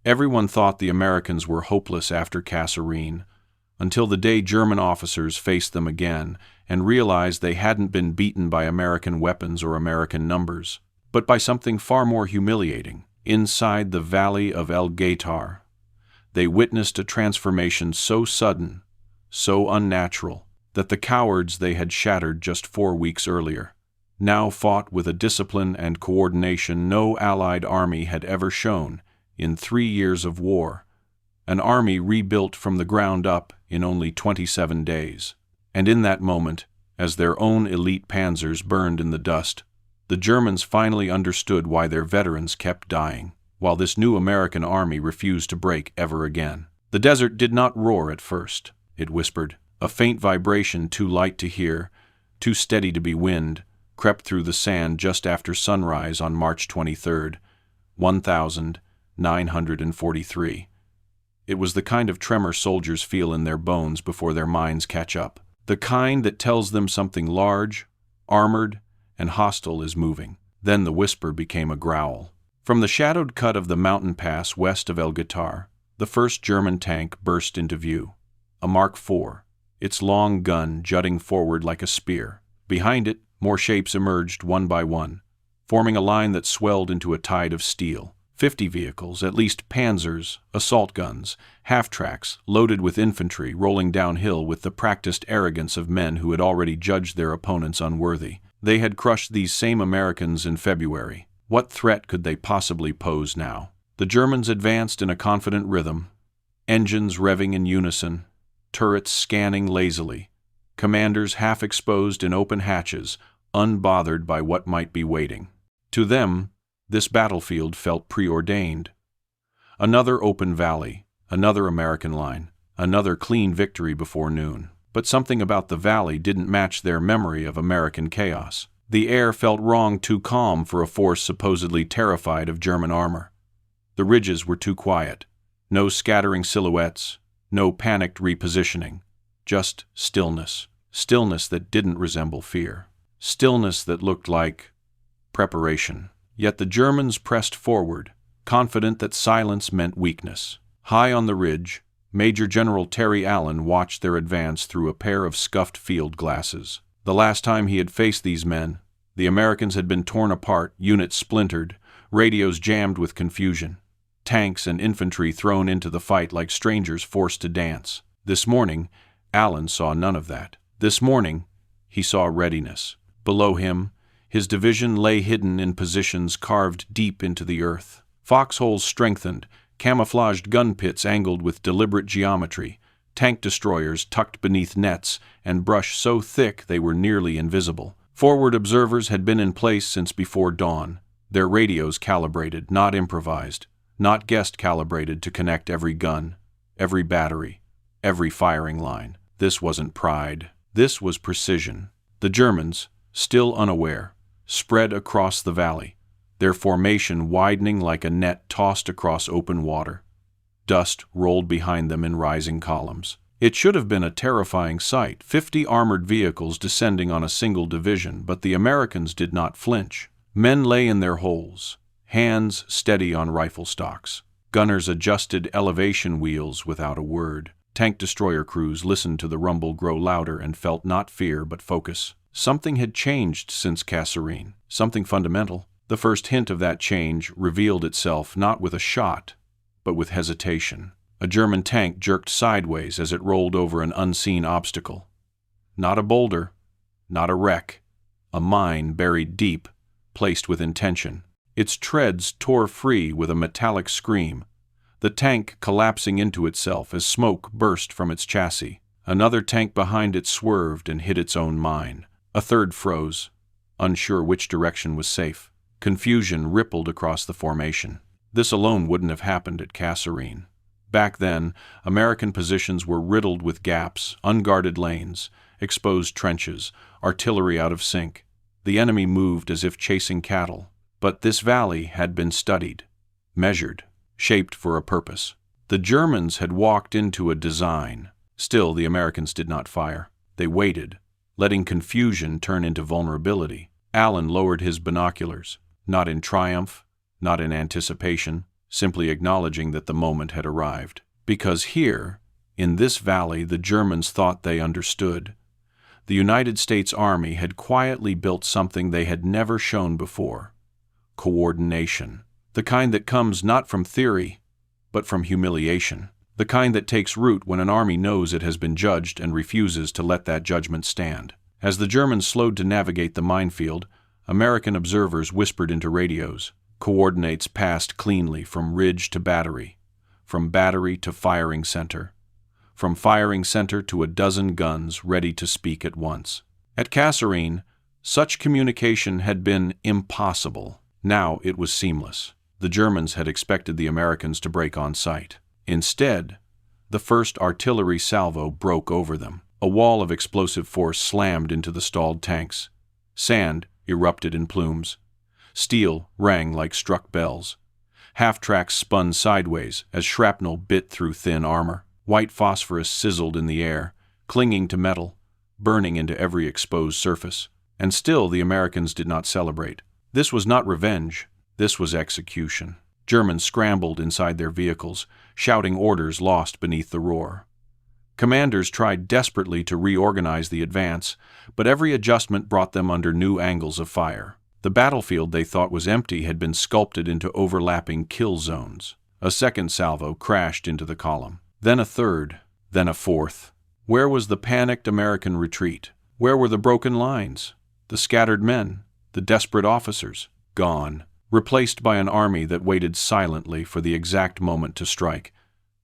Everyone thought the Americans were hopeless after Kasserine, until the day German officers faced them again and realized they hadn't been beaten by American weapons or American numbers, but by something far more humiliating. Inside the valley of Guettar, they witnessed a transformation so sudden, so unnatural, that the cowards they had shattered just 4 weeks earlier now fought with a discipline and coordination no Allied army had ever shown in 3 years of war, an army rebuilt from the ground up in only 27 days. And in that moment, as their own elite panzers burned in the dust, the Germans finally understood why their veterans kept dying, while this new American army refused to break ever again. The desert did not roar at first, it whispered. A faint vibration too light to hear, too steady to be wind, crept through the sand just after sunrise on March 23rd, 1943. It was the kind of tremor soldiers feel in their bones before their minds catch up. The kind that tells them something large, armored, and hostile is moving. Then the whisper became a growl. From the shadowed cut of the mountain pass west of Guettar, the first German tank burst into view. A Mark IV, its long gun jutting forward like a spear. Behind it, more shapes emerged one by one, forming a line that swelled into a tide of steel. 50 vehicles, at least Panzers, assault guns, half-tracks, loaded with infantry, rolling downhill with the practiced arrogance of men who had already judged their opponents unworthy. They had crushed these same Americans in February. What threat could they possibly pose now? The Germans advanced in a confident rhythm, engines revving in unison, turrets scanning lazily, commanders half exposed in open hatches, unbothered by what might be waiting. To them, this battlefield felt preordained. Another open valley, another American line, another clean victory before noon. But something about the valley didn't match their memory of American chaos. The air felt wrong, too calm for a force supposedly terrified of German armor. The ridges were too quiet. No scattering silhouettes, no panicked repositioning. Just stillness. Stillness that didn't resemble fear. Stillness that looked like preparation. Yet the Germans pressed forward, confident that silence meant weakness. High on the ridge, Major General Terry Allen watched their advance through a pair of scuffed field glasses. The last time he had faced these men, the Americans had been torn apart, units splintered, radios jammed with confusion, tanks and infantry thrown into the fight like strangers forced to dance. This morning, Allen saw none of that. This morning, he saw readiness. Below him, his division lay hidden in positions carved deep into the earth. Foxholes strengthened, camouflaged gun pits angled with deliberate geometry, tank destroyers tucked beneath nets, and brush so thick they were nearly invisible. Forward observers had been in place since before dawn, their radios calibrated, not improvised, not guest-calibrated to connect every gun, every battery, every firing line. This wasn't pride. This was precision. The Germans, still unaware, spread across the valley, their formation widening like a net tossed across open water. Dust rolled behind them in rising columns. It should have been a terrifying sight, 50 armored vehicles descending on a single division, but the Americans did not flinch. Men lay in their holes, hands steady on rifle stocks. Gunners adjusted elevation wheels without a word. Tank destroyer crews listened to the rumble grow louder and felt not fear but focus. Something had changed since Kasserine, something fundamental. The first hint of that change revealed itself not with a shot, but with hesitation. A German tank jerked sideways as it rolled over an unseen obstacle. Not a boulder, not a wreck, a mine buried deep, placed with intention. Its treads tore free with a metallic scream, the tank collapsing into itself as smoke burst from its chassis. Another tank behind it swerved and hit its own mine. A third froze, unsure which direction was safe. Confusion rippled across the formation. This alone wouldn't have happened at Kasserine. Back then, American positions were riddled with gaps, unguarded lanes, exposed trenches, artillery out of sync. The enemy moved as if chasing cattle. But this valley had been studied, measured, shaped for a purpose. The Germans had walked into a design. Still, the Americans did not fire. They waited, letting confusion turn into vulnerability. Allen lowered his binoculars, not in triumph, not in anticipation, simply acknowledging that the moment had arrived. Because here, in this valley, the Germans thought they understood. The United States Army had quietly built something they had never shown before: coordination. The kind that comes not from theory, but from humiliation. The kind that takes root when an army knows it has been judged and refuses to let that judgment stand. As the Germans slowed to navigate the minefield, American observers whispered into radios. Coordinates passed cleanly from ridge to battery, from battery to firing center, from firing center to a dozen guns ready to speak at once. At Kasserine, such communication had been impossible. Now it was seamless. The Germans had expected the Americans to break on sight. Instead, the first artillery salvo broke over them. A wall of explosive force slammed into the stalled tanks. Sand erupted in plumes. Steel rang like struck bells. Half-tracks spun sideways as shrapnel bit through thin armor. White phosphorus sizzled in the air, clinging to metal, burning into every exposed surface. And still the Americans did not celebrate. This was not revenge. This was execution. Germans scrambled inside their vehicles, shouting orders lost beneath the roar. Commanders tried desperately to reorganize the advance, but every adjustment brought them under new angles of fire. The battlefield they thought was empty had been sculpted into overlapping kill zones. A second salvo crashed into the column. Then a third, then a fourth. Where was the panicked American retreat? Where were the broken lines? The scattered men? The desperate officers? Gone. Replaced by an army that waited silently for the exact moment to strike,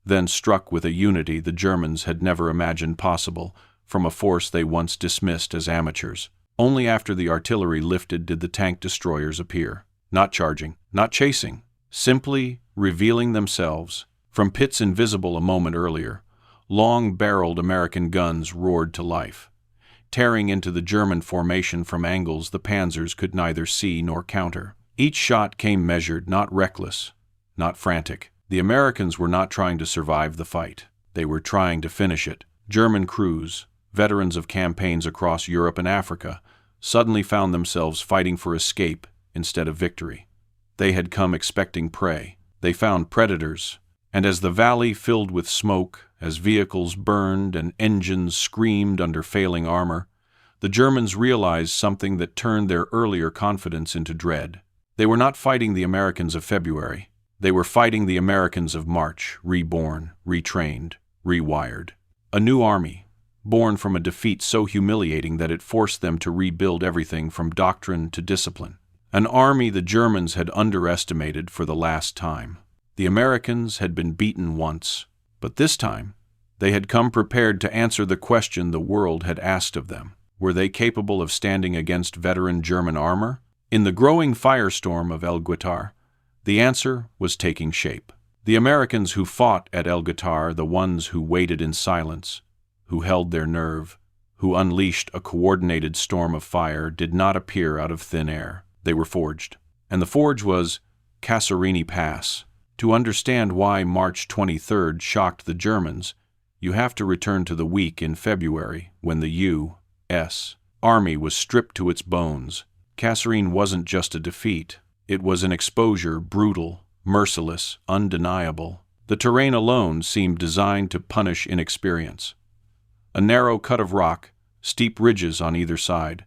then struck with a unity the Germans had never imagined possible from a force they once dismissed as amateurs. Only after the artillery lifted did the tank destroyers appear, not charging, not chasing, simply revealing themselves. From pits invisible a moment earlier, long-barreled American guns roared to life, tearing into the German formation from angles the Panzers could neither see nor counter. Each shot came measured, not reckless, not frantic. The Americans were not trying to survive the fight. They were trying to finish it. German crews, veterans of campaigns across Europe and Africa, suddenly found themselves fighting for escape instead of victory. They had come expecting prey. They found predators. And as the valley filled with smoke, as vehicles burned and engines screamed under failing armor, the Germans realized something that turned their earlier confidence into dread. They were not fighting the Americans of February. They were fighting the Americans of March, reborn, retrained, rewired. A new army, born from a defeat so humiliating that it forced them to rebuild everything from doctrine to discipline. An army the Germans had underestimated for the last time. The Americans had been beaten once, but this time they had come prepared to answer the question the world had asked of them. Were they capable of standing against veteran German armor? In the growing firestorm of Guettar, the answer was taking shape. The Americans who fought at Guettar, the ones who waited in silence, who held their nerve, who unleashed a coordinated storm of fire, did not appear out of thin air. They were forged. And the forge was Kasserine Pass. To understand why March 23rd shocked the Germans, you have to return to the week in February when the U.S. Army was stripped to its bones. Kasserine wasn't just a defeat. It was an exposure, brutal, merciless, undeniable. The terrain alone seemed designed to punish inexperience. A narrow cut of rock, steep ridges on either side,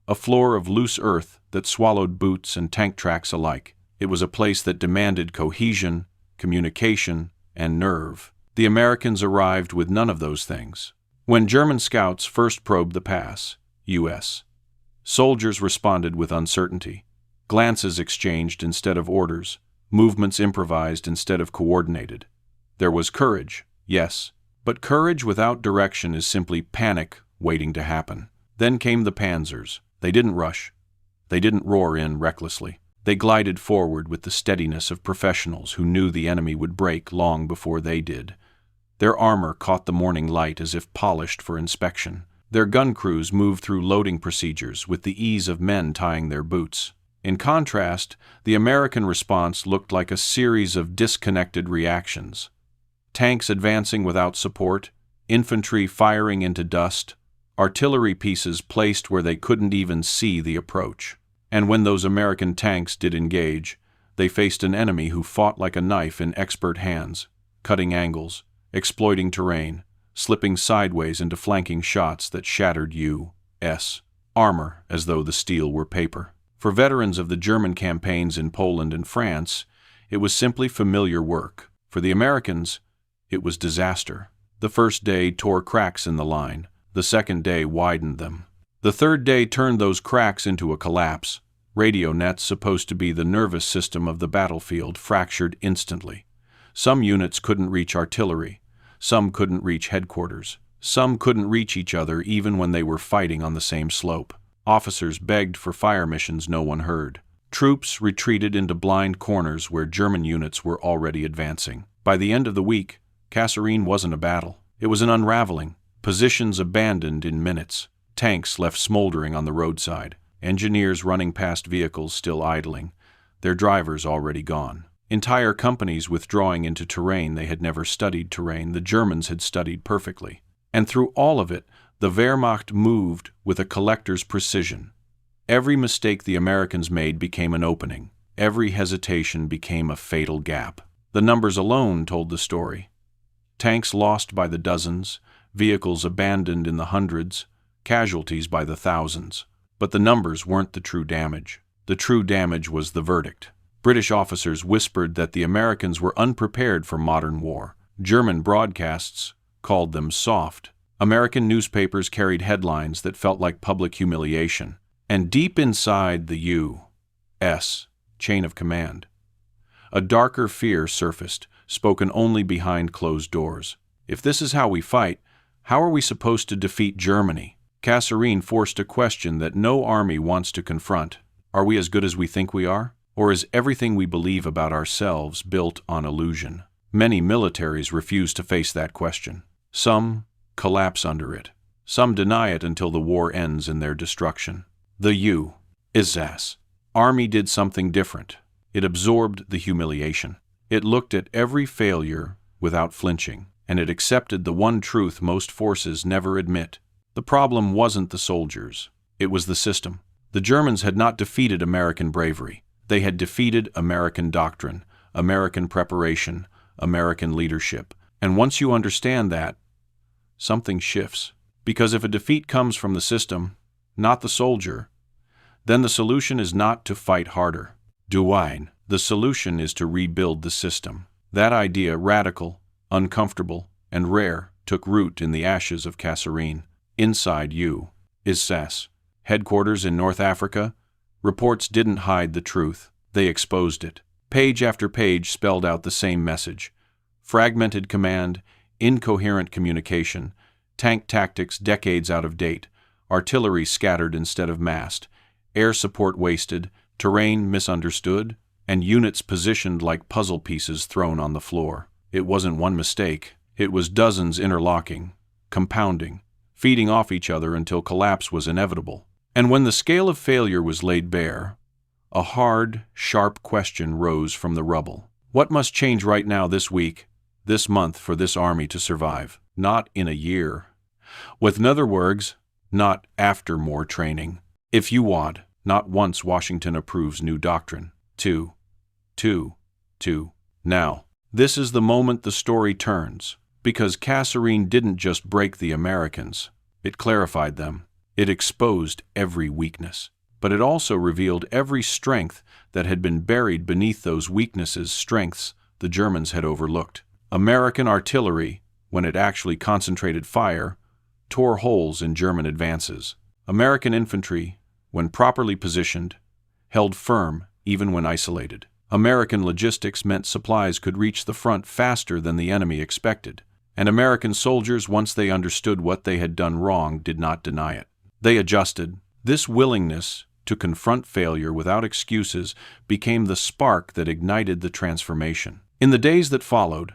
a floor of loose earth that swallowed boots and tank tracks alike. It was a place that demanded cohesion, communication, and nerve. The Americans arrived with none of those things. When German scouts first probed the pass, U.S. soldiers responded with uncertainty. Glances exchanged instead of orders, movements improvised instead of coordinated. There was courage, yes, but courage without direction is simply panic waiting to happen. Then came the Panzers. They didn't rush. They didn't roar in recklessly. They glided forward with the steadiness of professionals who knew the enemy would break long before they did. Their armor caught the morning light as if polished for inspection. Their gun crews moved through loading procedures with the ease of men tying their boots. In contrast, the American response looked like a series of disconnected reactions. Tanks advancing without support, infantry firing into dust, artillery pieces placed where they couldn't even see the approach. And when those American tanks did engage, They faced an enemy who fought like a knife in expert hands, cutting angles, exploiting terrain, slipping sideways into flanking shots that shattered U.S. armor as though the steel were paper. For veterans of the German campaigns in Poland and France, it was simply familiar work. For the Americans, it was disaster. The first day tore cracks in the line. The second day widened them. The third day turned those cracks into a collapse. Radio nets, supposed to be the nervous system of the battlefield, fractured instantly. Some units couldn't reach artillery. Some couldn't reach headquarters. Some couldn't reach each other even when they were fighting on the same slope. Officers begged for fire missions no one heard. Troops retreated into blind corners where German units were already advancing. By the end of the week, Kasserine wasn't a battle. It was an unraveling. Positions abandoned in minutes. Tanks left smoldering on the roadside. Engineers running past vehicles still idling, their drivers already gone. Entire companies withdrawing into terrain they had never studied terrain the Germans had studied perfectly. And through all of it, the Wehrmacht moved with a collector's precision. Every mistake the Americans made became an opening. Every hesitation became a fatal gap. The numbers alone told the story. Tanks lost by the dozens, vehicles abandoned in the hundreds, casualties by the thousands. But the numbers weren't the true damage. The true damage was the verdict. British officers whispered that the Americans were unprepared for modern war. German broadcasts called them soft. American newspapers carried headlines that felt like public humiliation. And deep inside the U.S. chain of command, a darker fear surfaced, spoken only behind closed doors. If this is how we fight, how are we supposed to defeat Germany? Kasserine forced a question that no army wants to confront. Are we as good as we think we are? Or is everything we believe about ourselves built on illusion? Many militaries refuse to face that question. Some collapse under it. Some deny it until the war ends in their destruction. The U.S. Army did something different. It absorbed the humiliation. It looked at every failure without flinching, and it accepted the one truth most forces never admit. The problem wasn't the soldiers. It was the system. The Germans had not defeated American bravery. They had defeated American doctrine, American preparation, American leadership. And once you understand that, something shifts. Because if a defeat comes from the system, not the soldier, then the solution is not to fight harder. The solution is to rebuild the system. That idea, radical, uncomfortable, and rare, took root in the ashes of Kasserine. Inside U.S. headquarters in North Africa, reports didn't hide the truth. They exposed it. Page after page spelled out the same message. Fragmented command, incoherent communication, tank tactics decades out of date, artillery scattered instead of massed, air support wasted, terrain misunderstood, and units positioned like puzzle pieces thrown on the floor. It wasn't one mistake. It was dozens interlocking, compounding, feeding off each other until collapse was inevitable. And when the scale of failure was laid bare, a hard, sharp question rose from the rubble. What must change right now this week, this month for this army to survive? Not in a year. With other words, not after more training. If you want, not once Washington approves new doctrine. Two. Now, this is the moment the story turns. Because Kasserine didn't just break the Americans. It clarified them. It exposed every weakness. But it also revealed every strength that had been buried beneath those weaknesses, strengths the Germans had overlooked. American artillery, when it actually concentrated fire, tore holes in German advances. American infantry, when properly positioned, held firm even when isolated. American logistics meant supplies could reach the front faster than the enemy expected. And American soldiers, once they understood what they had done wrong, did not deny it. They adjusted. This willingness to confront failure without excuses became the spark that ignited the transformation. In the days that followed,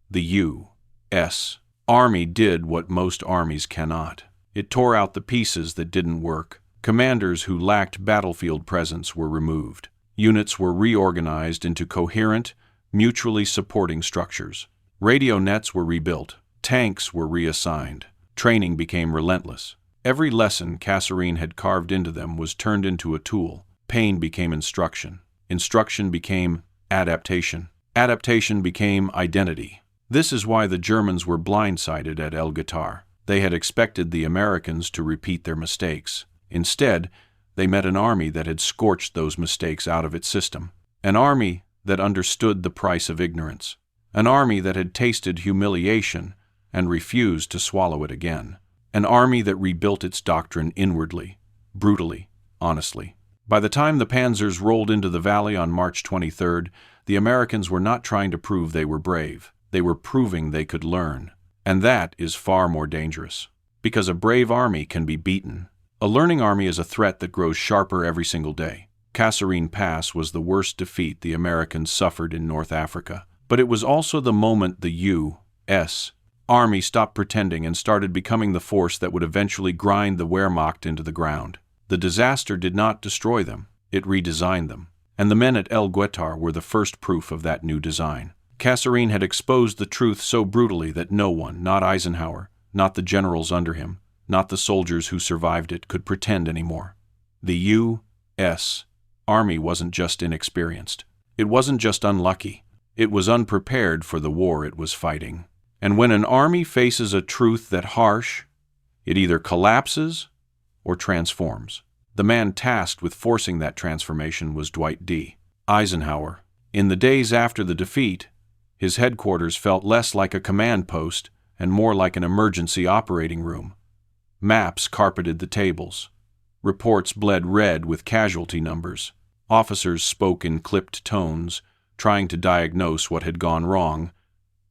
the U.S. Army did what most armies cannot. It tore out the pieces that didn't work. Commanders who lacked battlefield presence were removed. Units were reorganized into coherent, mutually supporting structures. Radio nets were rebuilt. Tanks were reassigned. Training became relentless. Every lesson Kasserine had carved into them was turned into a tool. Pain became instruction. Instruction became Adaptation. Adaptation became identity. This is why the Germans were blindsided at Guettar. They had expected the Americans to repeat their mistakes. Instead, they met an army that had scorched those mistakes out of its system. An army that understood the price of ignorance. An army that had tasted humiliation and refused to swallow it again. An army that rebuilt its doctrine inwardly, brutally, honestly. By the time the Panzers rolled into the valley on March 23rd, the Americans were not trying to prove they were brave. They were proving they could learn. And that is far more dangerous. Because a brave army can be beaten. A learning army is a threat that grows sharper every single day. Kasserine Pass was the worst defeat the Americans suffered in North Africa. But it was also the moment the U.S. Army stopped pretending and started becoming the force that would eventually grind the Wehrmacht into the ground. The disaster did not destroy them, it redesigned them. And the men at Guettar were the first proof of that new design. Kasserine had exposed the truth so brutally that no one, not Eisenhower, not the generals under him, not the soldiers who survived it, could pretend anymore. The U.S. Army wasn't just inexperienced. It wasn't just unlucky. It was unprepared for the war it was fighting. And when an army faces a truth that harsh, it either collapses or transforms. The man tasked with forcing that transformation was Dwight D. Eisenhower. In the days after the defeat, his headquarters felt less like a command post and more like an emergency operating room. Maps carpeted the tables. Reports bled red with casualty numbers. Officers spoke in clipped tones, trying to diagnose what had gone wrong.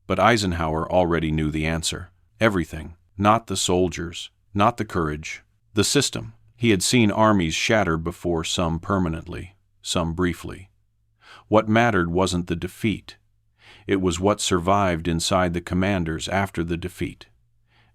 But Eisenhower already knew the answer. Everything. Not the soldiers, not the courage. The system. He had seen armies shatter before, some permanently, some briefly. What mattered wasn't the defeat. It was what survived inside the commanders after the defeat.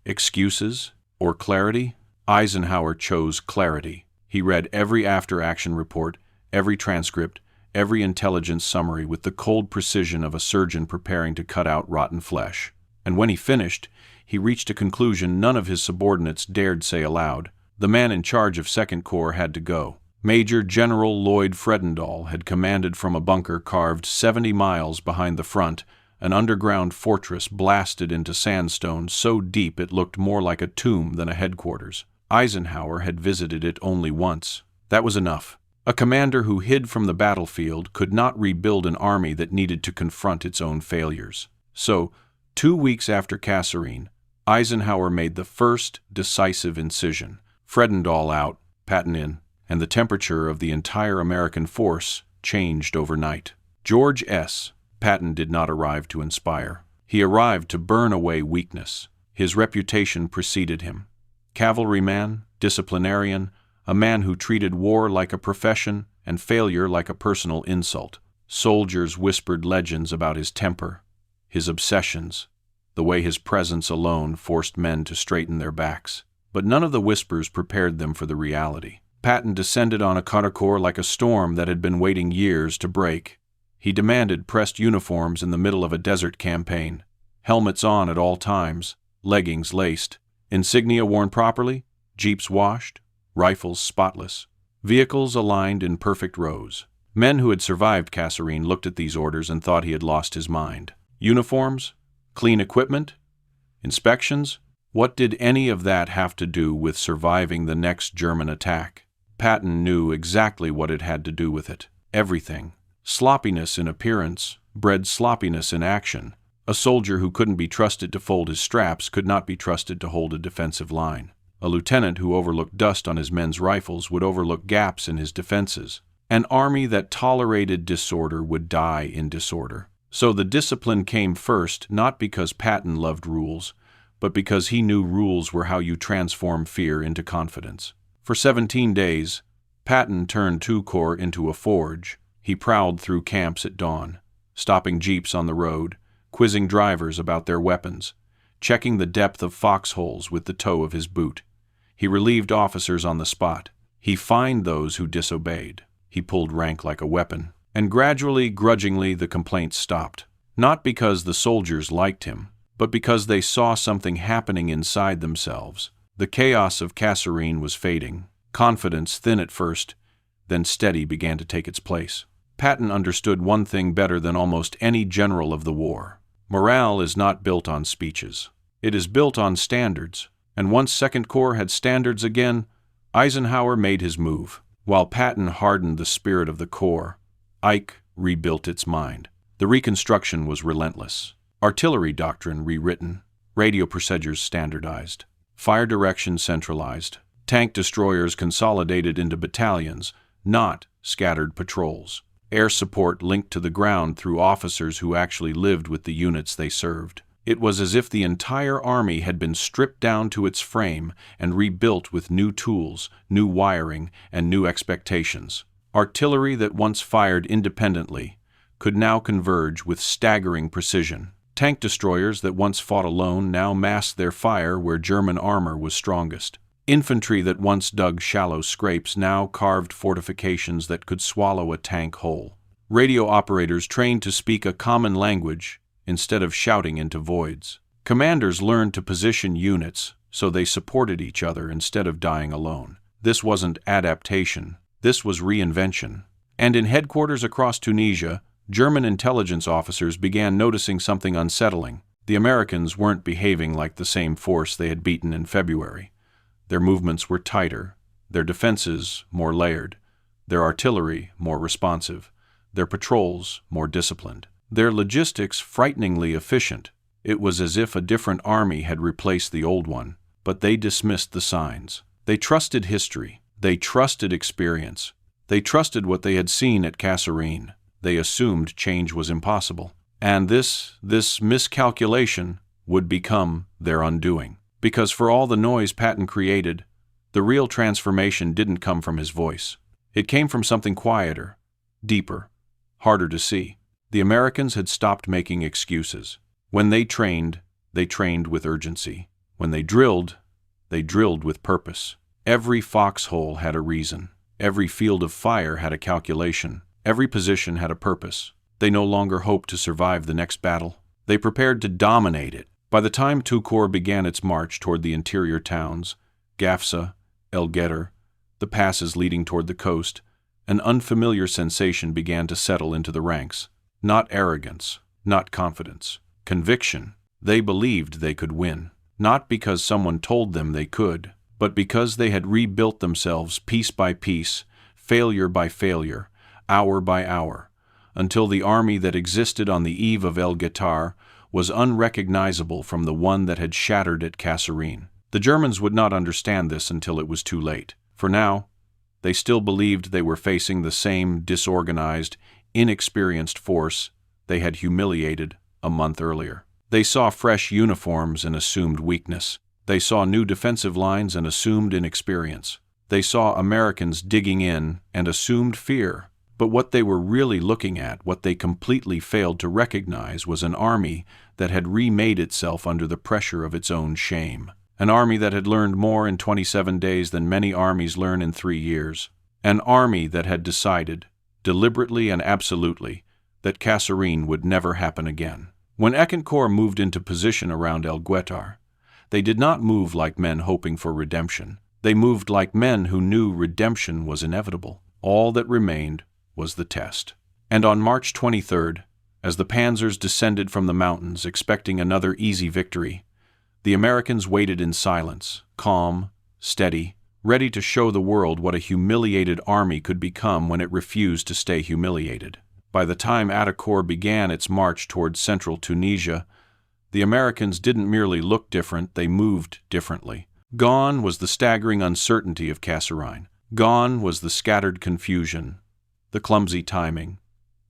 Excuses or clarity? Eisenhower chose clarity. He read every after-action report, every transcript, every intelligence summary with the cold precision of a surgeon preparing to cut out rotten flesh. And when he finished, he reached a conclusion none of his subordinates dared say aloud. The man in charge of Second Corps had to go. Major General Lloyd Fredendall had commanded from a bunker carved 70 miles behind the front, an underground fortress blasted into sandstone so deep it looked more like a tomb than a headquarters. Eisenhower had visited it only once. That was enough. A commander who hid from the battlefield could not rebuild an army that needed to confront its own failures. So, 2 weeks after Kasserine, Eisenhower made the first decisive incision. Fredendall out, Patton in, and the temperature of the entire American force changed overnight. George S. Patton did not arrive to inspire. He arrived to burn away weakness. His reputation preceded him. Cavalryman, disciplinarian, a man who treated war like a profession and failure like a personal insult. Soldiers whispered legends about his temper, his obsessions, the way his presence alone forced men to straighten their backs. But none of the whispers prepared them for the reality. Patton descended on a Corps like a storm that had been waiting years to break. He demanded pressed uniforms in the middle of a desert campaign, helmets on at all times, leggings laced, insignia worn properly, jeeps washed, rifles spotless, vehicles aligned in perfect rows. Men who had survived Kasserine looked at these orders and thought he had lost his mind. Uniforms? Clean equipment? Inspections? What did any of that have to do with surviving the next German attack? Patton knew exactly what it had to do with it. Everything. Sloppiness in appearance bred sloppiness in action. A soldier who couldn't be trusted to fold his straps could not be trusted to hold a defensive line. A lieutenant who overlooked dust on his men's rifles would overlook gaps in his defenses. An army that tolerated disorder would die in disorder. So the discipline came first, not because Patton loved rules, but because he knew rules were how you transform fear into confidence. For 17 days, Patton turned 2 Corps into a forge. He prowled through camps at dawn, stopping jeeps on the road, quizzing drivers about their weapons, checking the depth of foxholes with the toe of his boot. He relieved officers on the spot. He fined those who disobeyed. He pulled rank like a weapon. And gradually, grudgingly, the complaints stopped. Not because the soldiers liked him, but because they saw something happening inside themselves. The chaos of Kasserine was fading. Confidence, thin at first, then steady, began to take its place. Patton understood one thing better than almost any general of the war. Morale is not built on speeches. It is built on standards, and once Second Corps had standards again, Eisenhower made his move. While Patton hardened the spirit of the Corps, Ike rebuilt its mind. The reconstruction was relentless. Artillery doctrine rewritten, radio procedures standardized, fire direction centralized, tank destroyers consolidated into battalions, not scattered patrols, air support linked to the ground through officers who actually lived with the units they served. It was as if the entire army had been stripped down to its frame and rebuilt with new tools, new wiring, and new expectations. Artillery that once fired independently could now converge with staggering precision. Tank destroyers that once fought alone now massed their fire where German armor was strongest. Infantry that once dug shallow scrapes now carved fortifications that could swallow a tank whole. Radio operators trained to speak a common language instead of shouting into voids. Commanders learned to position units so they supported each other instead of dying alone. This wasn't adaptation, this was reinvention. And in headquarters across Tunisia, German intelligence officers began noticing something unsettling. The Americans weren't behaving like the same force they had beaten in February. Their movements were tighter, their defenses more layered, their artillery more responsive, their patrols more disciplined, their logistics frighteningly efficient. It was as if a different army had replaced the old one, but they dismissed the signs. They trusted history. They trusted experience. They trusted what they had seen at Kasserine. They assumed change was impossible. And this miscalculation would become their undoing. Because for all the noise Patton created, the real transformation didn't come from his voice. It came from something quieter, deeper, harder to see. The Americans had stopped making excuses. When they trained with urgency. When they drilled with purpose. Every foxhole had a reason. Every field of fire had a calculation. Every position had a purpose. They no longer hoped to survive the next battle. They prepared to dominate it. By the time II Corps began its march toward the interior towns, Gafsa, Guettar, the passes leading toward the coast, an unfamiliar sensation began to settle into the ranks. Not arrogance, not confidence, conviction. They believed they could win. Not because someone told them they could, but because they had rebuilt themselves piece by piece, failure by failure, hour by hour, until the army that existed on the eve of Guettar was unrecognizable from the one that had shattered at Kasserine. The Germans would not understand this until it was too late. For now, they still believed they were facing the same disorganized, inexperienced force they had humiliated a month earlier. They saw fresh uniforms and assumed weakness. They saw new defensive lines and assumed inexperience. They saw Americans digging in and assumed fear. But what they were really looking at, what they completely failed to recognize, was an army that had remade itself under the pressure of its own shame. An army that had learned more in 27 days than many armies learn in 3 years. An army that had decided, deliberately and absolutely, that Kasserine would never happen again. When Second Corps moved into position around Guettar, they did not move like men hoping for redemption. They moved like men who knew redemption was inevitable. All that remained was the test. And on March 23rd, as the Panzers descended from the mountains expecting another easy victory, the Americans waited in silence, calm, steady, ready to show the world what a humiliated army could become when it refused to stay humiliated. By the time Second Corps began its march toward central Tunisia, the Americans didn't merely look different, they moved differently. Gone was the staggering uncertainty of Kasserine. Gone was the scattered confusion, the clumsy timing,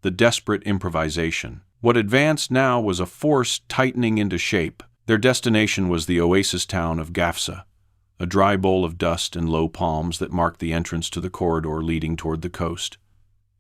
the desperate improvisation. What advanced now was a force tightening into shape. Their destination was the oasis town of Gafsa, a dry bowl of dust and low palms that marked the entrance to the corridor leading toward the coast.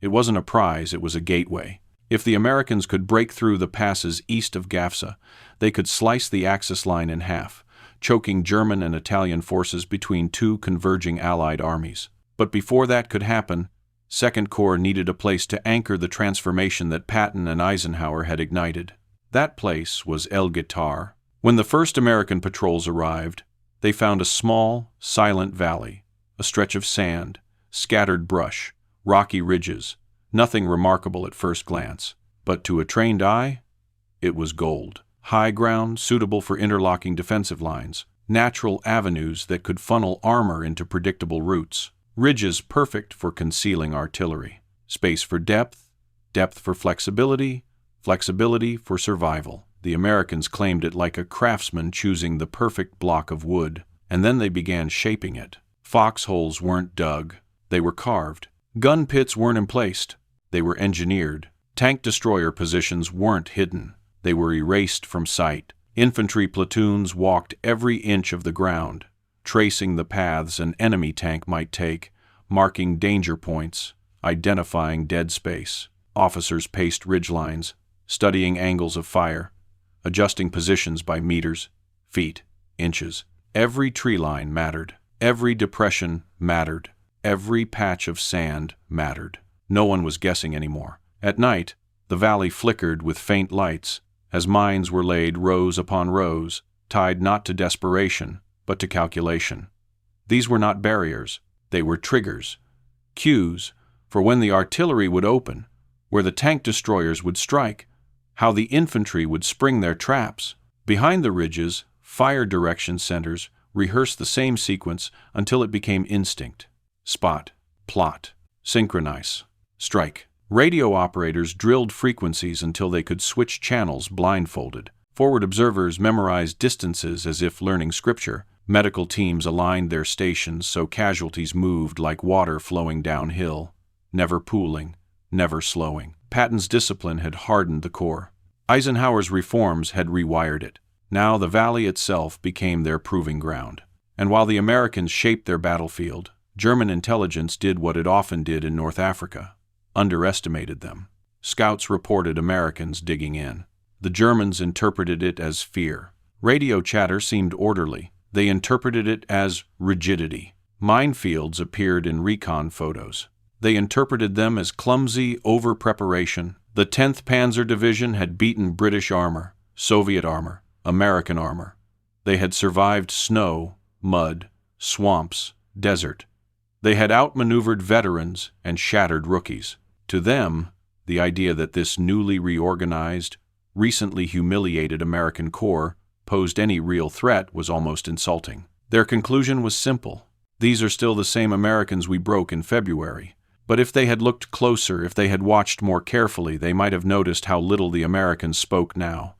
It wasn't a prize, it was a gateway. If the Americans could break through the passes east of Gafsa, they could slice the Axis line in half, choking German and Italian forces between two converging Allied armies. But before that could happen, Second Corps needed a place to anchor the transformation that Patton and Eisenhower had ignited. That place was Guettar. When the first American patrols arrived, they found a small, silent valley, a stretch of sand, scattered brush, rocky ridges, Nothing remarkable at first glance, but to a trained eye, it was gold. High ground suitable for interlocking defensive lines, natural avenues that could funnel armor into predictable routes, ridges perfect for concealing artillery, space for depth, depth for flexibility, flexibility for survival. The Americans claimed it like a craftsman choosing the perfect block of wood, and then they began shaping it. Foxholes weren't dug, they were carved. Gun pits weren't emplaced, they were engineered. Tank destroyer positions weren't hidden, they were erased from sight. Infantry platoons walked every inch of the ground, tracing the paths an enemy tank might take, marking danger points, identifying dead space. Officers paced ridgelines, studying angles of fire, adjusting positions by meters, feet, inches. Every tree line mattered. Every depression mattered. Every patch of sand mattered. No one was guessing anymore. At night, the valley flickered with faint lights as mines were laid rows upon rows, tied not to desperation, but to calculation. These were not barriers. They were triggers, cues for when the artillery would open, where the tank destroyers would strike, how the infantry would spring their traps. Behind the ridges, fire direction centers rehearsed the same sequence until it became instinct. Spot, plot, synchronize, strike. Radio operators drilled frequencies until they could switch channels blindfolded. Forward observers memorized distances as if learning scripture. Medical teams aligned their stations so casualties moved like water flowing downhill, never pooling, never slowing. Patton's discipline had hardened the Corps. Eisenhower's reforms had rewired it. Now the valley itself became their proving ground. And while the Americans shaped their battlefield, German intelligence did what it often did in North Africa: underestimated them. Scouts reported Americans digging in. The Germans interpreted it as fear. Radio chatter seemed orderly. They interpreted it as rigidity. Minefields appeared in recon photos. They interpreted them as clumsy over-preparation. The 10th Panzer Division had beaten British armor, Soviet armor, American armor. They had survived snow, mud, swamps, desert. They had outmaneuvered veterans and shattered rookies. To them, the idea that this newly reorganized, recently humiliated American Corps posed any real threat was almost insulting. Their conclusion was simple. These are still the same Americans we broke in February. But if they had looked closer, if they had watched more carefully, they might have noticed how little the Americans spoke now,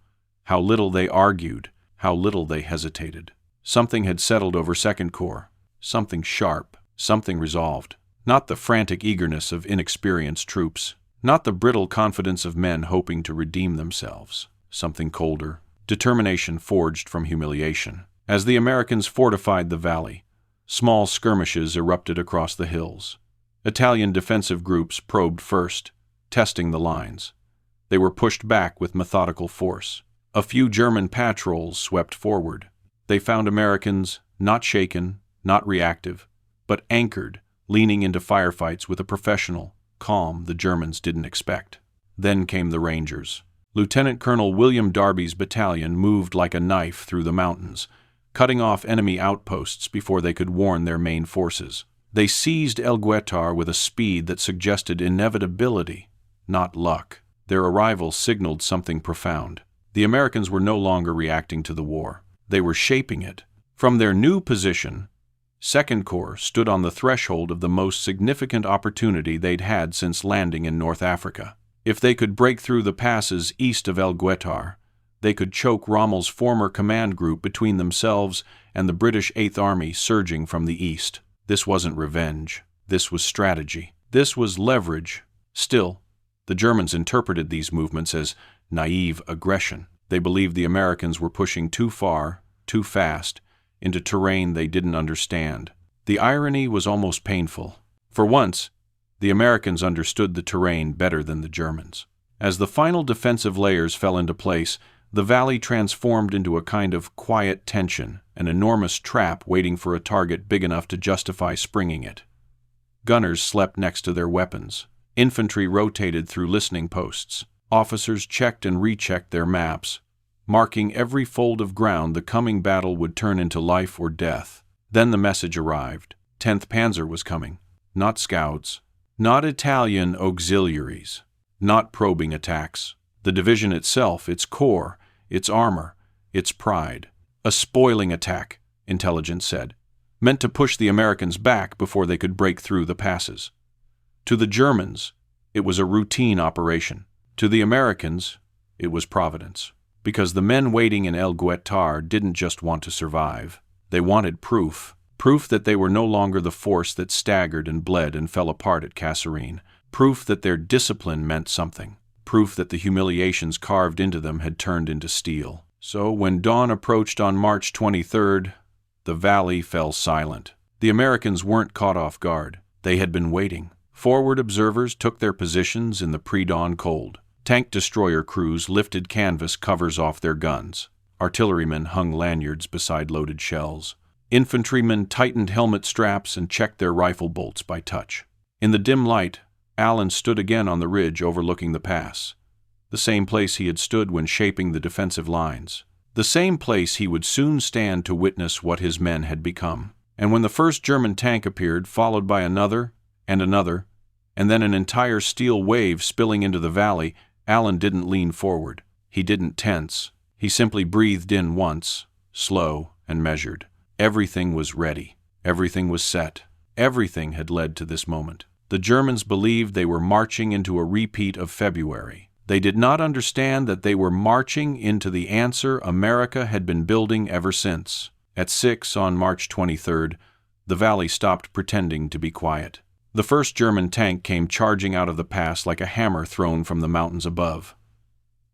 how little they argued, how little they hesitated. Something had settled over Second Corps, something sharp, something resolved. Not the frantic eagerness of inexperienced troops, not the brittle confidence of men hoping to redeem themselves. Something colder, determination forged from humiliation. As the Americans fortified the valley, small skirmishes erupted across the hills. Italian defensive groups probed first, testing the lines. They were pushed back with methodical force. A few German patrols swept forward. They found Americans not shaken, not reactive, but anchored, leaning into firefights with a professional calm the Germans didn't expect. Then came the Rangers. Lieutenant Colonel William Darby's battalion moved like a knife through the mountains, cutting off enemy outposts before they could warn their main forces. They seized El Guettar with a speed that suggested inevitability, not luck. Their arrival signaled something profound. The Americans were no longer reacting to the war. They were shaping it. From their new position, Second Corps stood on the threshold of the most significant opportunity they'd had since landing in North Africa. If they could break through the passes east of El Guettar, they could choke Rommel's former command group between themselves and the British Eighth Army surging from the east. This wasn't revenge. This was strategy. This was leverage. Still, the Germans interpreted these movements as naive aggression. They believed the Americans were pushing too far, too fast, into terrain they didn't understand. The irony was almost painful. For once, the Americans understood the terrain better than the Germans. As the final defensive layers fell into place, the valley transformed into a kind of quiet tension, an enormous trap waiting for a target big enough to justify springing it. Gunners slept next to their weapons. Infantry rotated through listening posts. Officers checked and rechecked their maps, marking every fold of ground the coming battle would turn into life or death. Then the message arrived. 10th Panzer was coming. Not scouts, Not Italian auxiliaries, not probing attacks. The division itself, its core, its armor, its pride. A spoiling attack, intelligence said, meant to push the Americans back before they could break through the passes. To the Germans, it was a routine operation. To the Americans, it was providence. Because the men waiting in El Guettar didn't just want to survive. They wanted proof. Proof that they were no longer the force that staggered and bled and fell apart at Kasserine. Proof that their discipline meant something. Proof that the humiliations carved into them had turned into steel. So when dawn approached on March 23rd, the valley fell silent. The Americans weren't caught off guard. They had been waiting. Forward observers took their positions in the pre-dawn cold. Tank destroyer crews lifted canvas covers off their guns. Artillerymen hung lanyards beside loaded shells. Infantrymen tightened helmet straps and checked their rifle bolts by touch. In the dim light, Allen stood again on the ridge overlooking the pass, the same place he had stood when shaping the defensive lines, the same place he would soon stand to witness what his men had become. And when the first German tank appeared, followed by another, and then an entire steel wave spilling into the valley, Allen didn't lean forward. He didn't tense. He simply breathed in once, slow and measured. Everything was ready. Everything was set. Everything had led to this moment. The Germans believed they were marching into a repeat of February. They did not understand that they were marching into the answer America had been building ever since. At 6 on March 23rd, the valley stopped pretending to be quiet. The first German tank came charging out of the pass like a hammer thrown from the mountains above.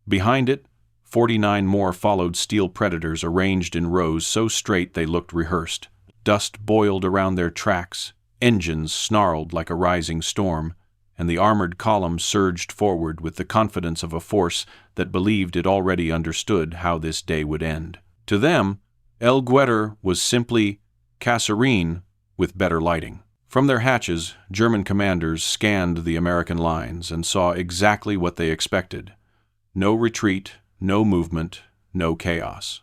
Behind it, 49 more followed steel predators arranged in rows so straight they looked rehearsed. Dust boiled around their tracks, engines snarled like a rising storm, and the armored column surged forward with the confidence of a force that believed it already understood how this day would end. To them, El Guettar was simply Kasserine with better lighting. From their hatches, German commanders scanned the American lines and saw exactly what they expected. No retreat, no movement, no chaos.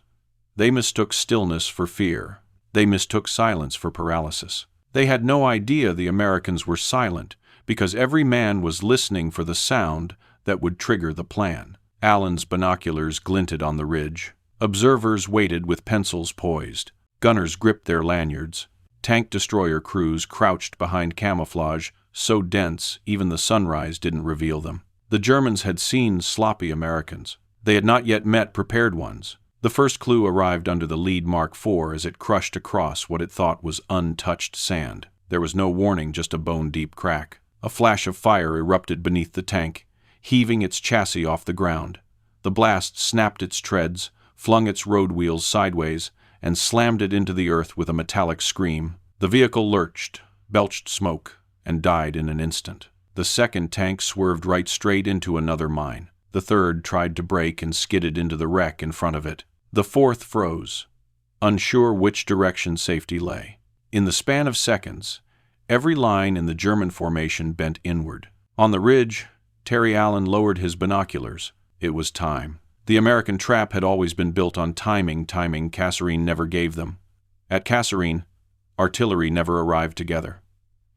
They mistook stillness for fear. They mistook silence for paralysis. They had no idea the Americans were silent because every man was listening for the sound that would trigger the plan. Allen's binoculars glinted on the ridge. Observers waited with pencils poised. Gunners gripped their lanyards. Tank destroyer crews crouched behind camouflage so dense even the sunrise didn't reveal them. The Germans had seen sloppy Americans. They had not yet met prepared ones. The first clue arrived under the lead Mark IV as it crushed across what it thought was untouched sand. There was no warning, just a bone-deep crack. A flash of fire erupted beneath the tank, heaving its chassis off the ground. The blast snapped its treads, flung its road wheels sideways, and slammed it into the earth with a metallic scream. The vehicle lurched, belched smoke, and died in an instant. The second tank swerved right straight into another mine. The third tried to brake and skidded into the wreck in front of it. The fourth froze, unsure which direction safety lay. In the span of seconds, every line in the German formation bent inward. On the ridge, Terry Allen lowered his binoculars. It was time. The American trap had always been built on timing Kasserine never gave them. At Kasserine, artillery never arrived together.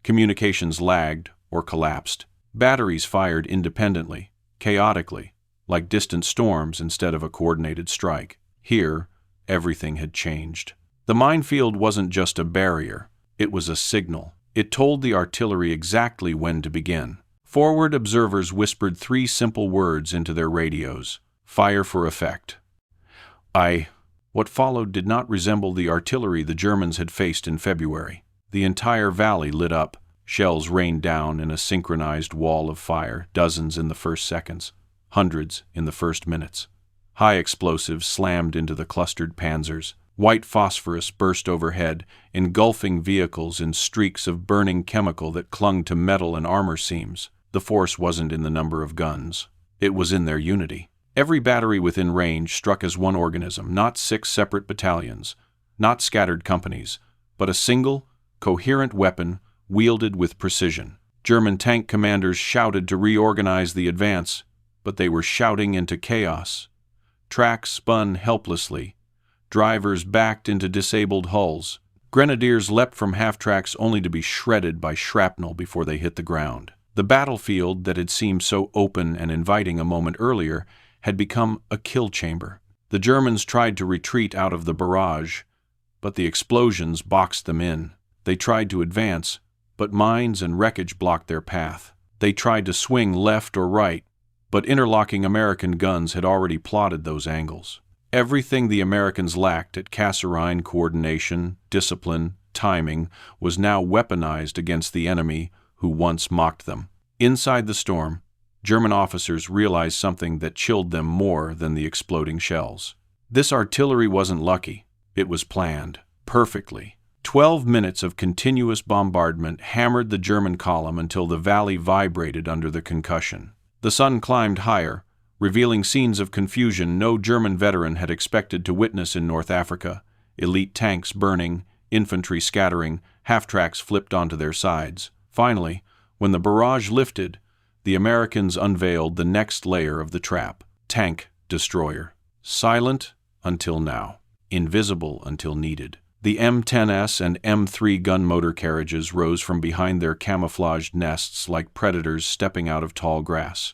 Communications lagged or collapsed. Batteries fired independently, chaotically, like distant storms instead of a coordinated strike. Here, everything had changed. The minefield wasn't just a barrier, it was a signal. It told the artillery exactly when to begin. Forward observers whispered 3 simple words into their radios: fire for effect. What followed did not resemble the artillery the Germans had faced in February. The entire valley lit up. Shells rained down in a synchronized wall of fire, dozens in the first seconds, hundreds in the first minutes. High explosives slammed into the clustered Panzers. White phosphorus burst overhead, engulfing vehicles in streaks of burning chemical that clung to metal and armor seams. The force wasn't in the number of guns. It was in their unity. Every battery within range struck as one organism, not 6 separate battalions, not scattered companies, but a single, coherent weapon wielded with precision. German tank commanders shouted to reorganize the advance, but they were shouting into chaos. Tracks spun helplessly. Drivers backed into disabled hulls. Grenadiers leapt from half-tracks only to be shredded by shrapnel before they hit the ground. The battlefield that had seemed so open and inviting a moment earlier had become a kill chamber. The Germans tried to retreat out of the barrage, but the explosions boxed them in. They tried to advance, but mines and wreckage blocked their path. They tried to swing left or right, but interlocking American guns had already plotted those angles. Everything the Americans lacked at Kasserine, coordination, discipline, timing, was now weaponized against the enemy who once mocked them. Inside the storm, German officers realized something that chilled them more than the exploding shells. This artillery wasn't lucky. It was planned, perfectly. 12 minutes of continuous bombardment hammered the German column until the valley vibrated under the concussion. The sun climbed higher, revealing scenes of confusion no German veteran had expected to witness in North Africa: elite tanks burning, infantry scattering, half-tracks flipped onto their sides. Finally, when the barrage lifted, the Americans unveiled the next layer of the trap: tank destroyer. Silent until now, invisible until needed. The M10S and M3 gun motor carriages rose from behind their camouflaged nests like predators stepping out of tall grass.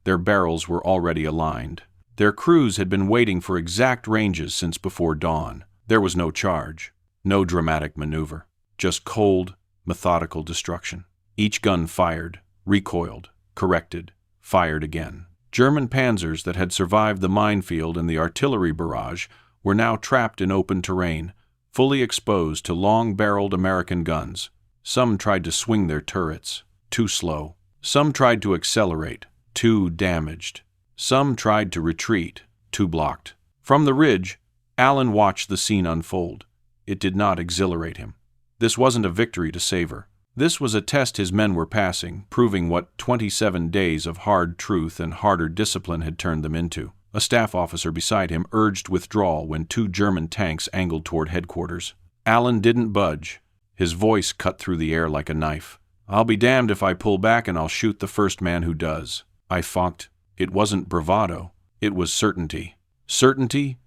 Their barrels were already aligned. Their crews had been waiting for exact ranges since before dawn. There was no charge, no dramatic maneuver, just cold, methodical destruction. Each gun fired, recoiled, corrected, fired again. German panzers that had survived the minefield and the artillery barrage were now trapped in open terrain, fully exposed to long-barreled American guns. Some tried to swing their turrets, too slow. Some tried to accelerate, too damaged. Some tried to retreat, too blocked. From the ridge, Allen watched the scene unfold. It did not exhilarate him. This wasn't a victory to savor. This was a test his men were passing, proving what 27 days of hard truth and harder discipline had turned them into. A staff officer beside him urged withdrawal when 2 German tanks angled toward headquarters. Allen didn't budge. His voice cut through the air like a knife. "I'll be damned if I pull back, and I'll shoot the first man who does." I funked. It wasn't bravado. It was certainty. Certainty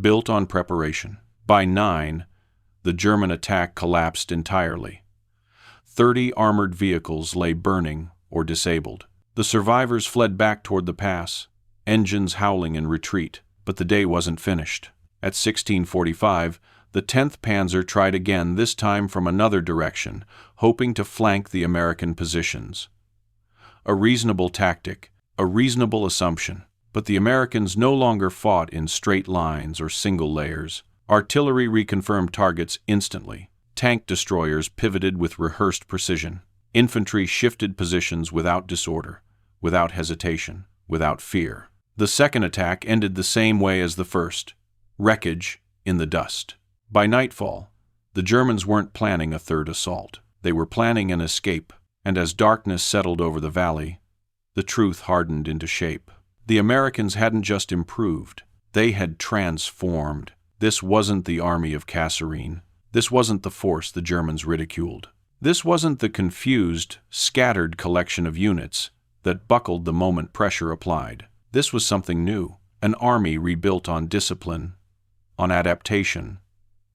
built on preparation. By 9, the German attack collapsed entirely. 30 armored vehicles lay burning or disabled. The survivors fled back toward the pass, engines howling in retreat, but the day wasn't finished. At 16:45, the 10th Panzer tried again, this time from another direction, hoping to flank the American positions. A reasonable tactic, a reasonable assumption, but the Americans no longer fought in straight lines or single layers. Artillery reconfirmed targets instantly. Tank destroyers pivoted with rehearsed precision. Infantry shifted positions without disorder, without hesitation, without fear. The second attack ended the same way as the first: wreckage in the dust. By nightfall, the Germans weren't planning a third assault. They were planning an escape, and as darkness settled over the valley, the truth hardened into shape. The Americans hadn't just improved, they had transformed. This wasn't the army of Kasserine. This wasn't the force the Germans ridiculed. This wasn't the confused, scattered collection of units that buckled the moment pressure applied. This was something new, an army rebuilt on discipline, on adaptation,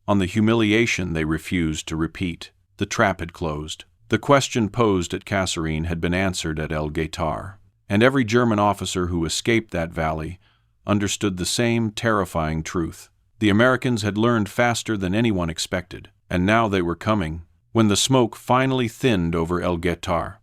on the humiliation they refused to repeat. The trap had closed. The question posed at Kasserine had been answered at Guettar, and every German officer who escaped that valley understood the same terrifying truth. The Americans had learned faster than anyone expected, and now they were coming. When the smoke finally thinned over Guettar,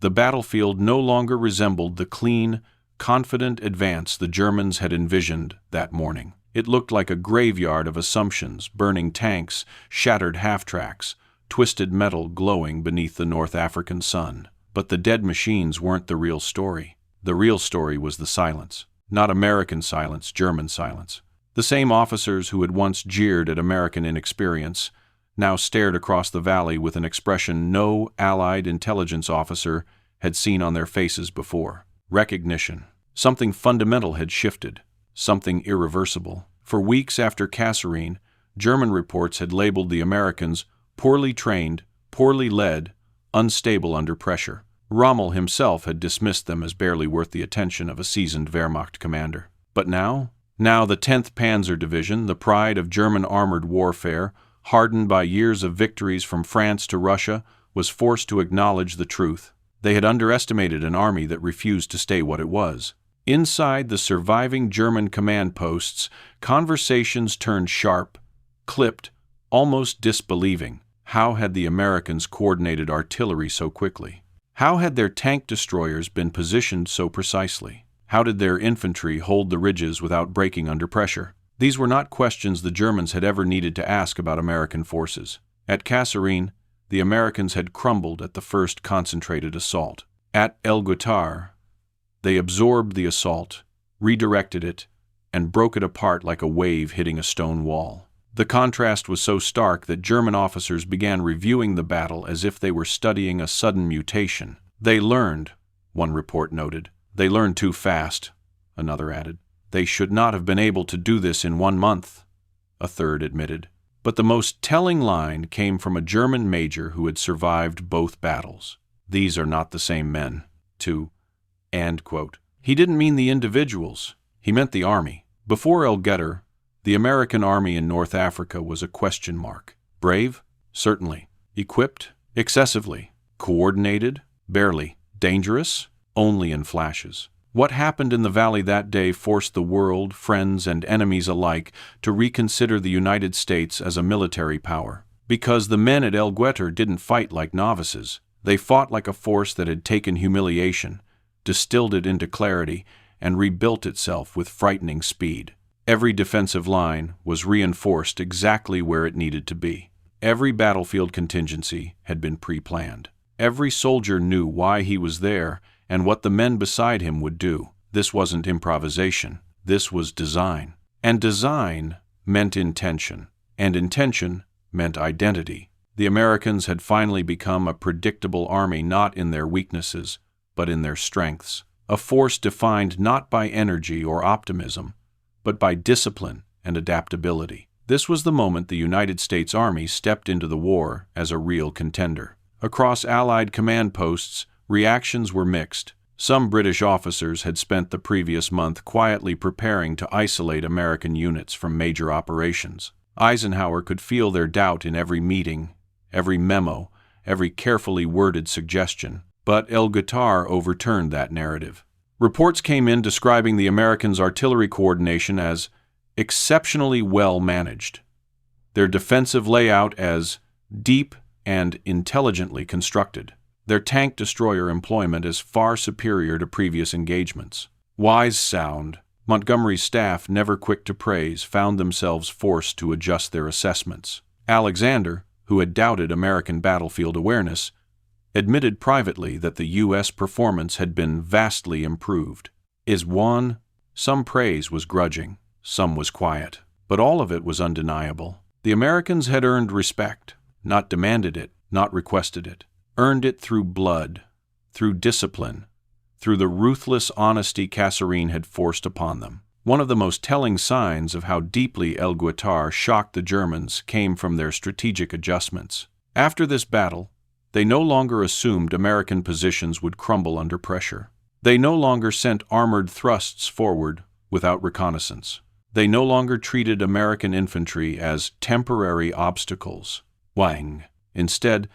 the battlefield no longer resembled the clean, confident advance the Germans had envisioned that morning. It looked like a graveyard of assumptions: burning tanks, shattered half-tracks, twisted metal glowing beneath the North African sun. But the dead machines weren't the real story. The real story was the silence. Not American silence, German silence. The same officers who had once jeered at American inexperience now stared across the valley with an expression no Allied intelligence officer had seen on their faces before. Recognition. Something fundamental had shifted. Something irreversible. For weeks after Kasserine, German reports had labeled the Americans poorly trained, poorly led, unstable under pressure. Rommel himself had dismissed them as barely worth the attention of a seasoned Wehrmacht commander. But now the 10th Panzer Division, the pride of German armored warfare, hardened by years of victories from France to Russia, was forced to acknowledge the truth. They had underestimated an army that refused to stay what it was. Inside the surviving German command posts, conversations turned sharp, clipped, almost disbelieving. How had the Americans coordinated artillery so quickly? How had their tank destroyers been positioned so precisely? How did their infantry hold the ridges without breaking under pressure? These were not questions the Germans had ever needed to ask about American forces. At Kasserine, the Americans had crumbled at the first concentrated assault. At Guettar, they absorbed the assault, redirected it, and broke it apart like a wave hitting a stone wall. The contrast was so stark that German officers began reviewing the battle as if they were studying a sudden mutation. They learned, one report noted. They learned too fast, another added. They should not have been able to do this in 1 month, a third admitted. But the most telling line came from a German major who had survived both battles. These are not the same men, too. And, quote, he didn't mean the individuals, he meant the army. Before Guettar, the American army in North Africa was a question mark. Brave? Certainly. Equipped? Excessively. Coordinated? Barely. Dangerous? Only in flashes. What happened in the valley that day forced the world, friends and enemies alike, to reconsider the United States as a military power. Because the men at Guettar didn't fight like novices. They fought like a force that had taken humiliation, distilled it into clarity, and rebuilt itself with frightening speed. Every defensive line was reinforced exactly where it needed to be. Every battlefield contingency had been pre-planned. Every soldier knew why he was there and what the men beside him would do. This wasn't improvisation. This was design. And design meant intention. And intention meant identity. The Americans had finally become a predictable army not in their weaknesses, but in their strengths. A force defined not by energy or optimism, but by discipline and adaptability. This was the moment the United States Army stepped into the war as a real contender. Across Allied command posts, reactions were mixed. Some British officers had spent the previous month quietly preparing to isolate American units from major operations. Eisenhower could feel their doubt in every meeting, every memo, every carefully worded suggestion. But Guettar overturned that narrative. Reports came in describing the Americans' artillery coordination as exceptionally well managed, their defensive layout as deep and intelligently constructed, their tank destroyer employment as far superior to previous engagements. Wise sound. Montgomery's staff, never quick to praise, found themselves forced to adjust their assessments. Alexander, who had doubted American battlefield awareness, admitted privately that the U.S. performance had been vastly improved. Some praise was grudging, some was quiet, but all of it was undeniable. The Americans had earned respect, not demanded it, not requested it. Earned it through blood, through discipline, through the ruthless honesty Kasserine had forced upon them. One of the most telling signs of how deeply Guettar shocked the Germans came from their strategic adjustments. After this battle, they no longer assumed American positions would crumble under pressure. They no longer sent armored thrusts forward without reconnaissance. They no longer treated American infantry as temporary obstacles. Instead,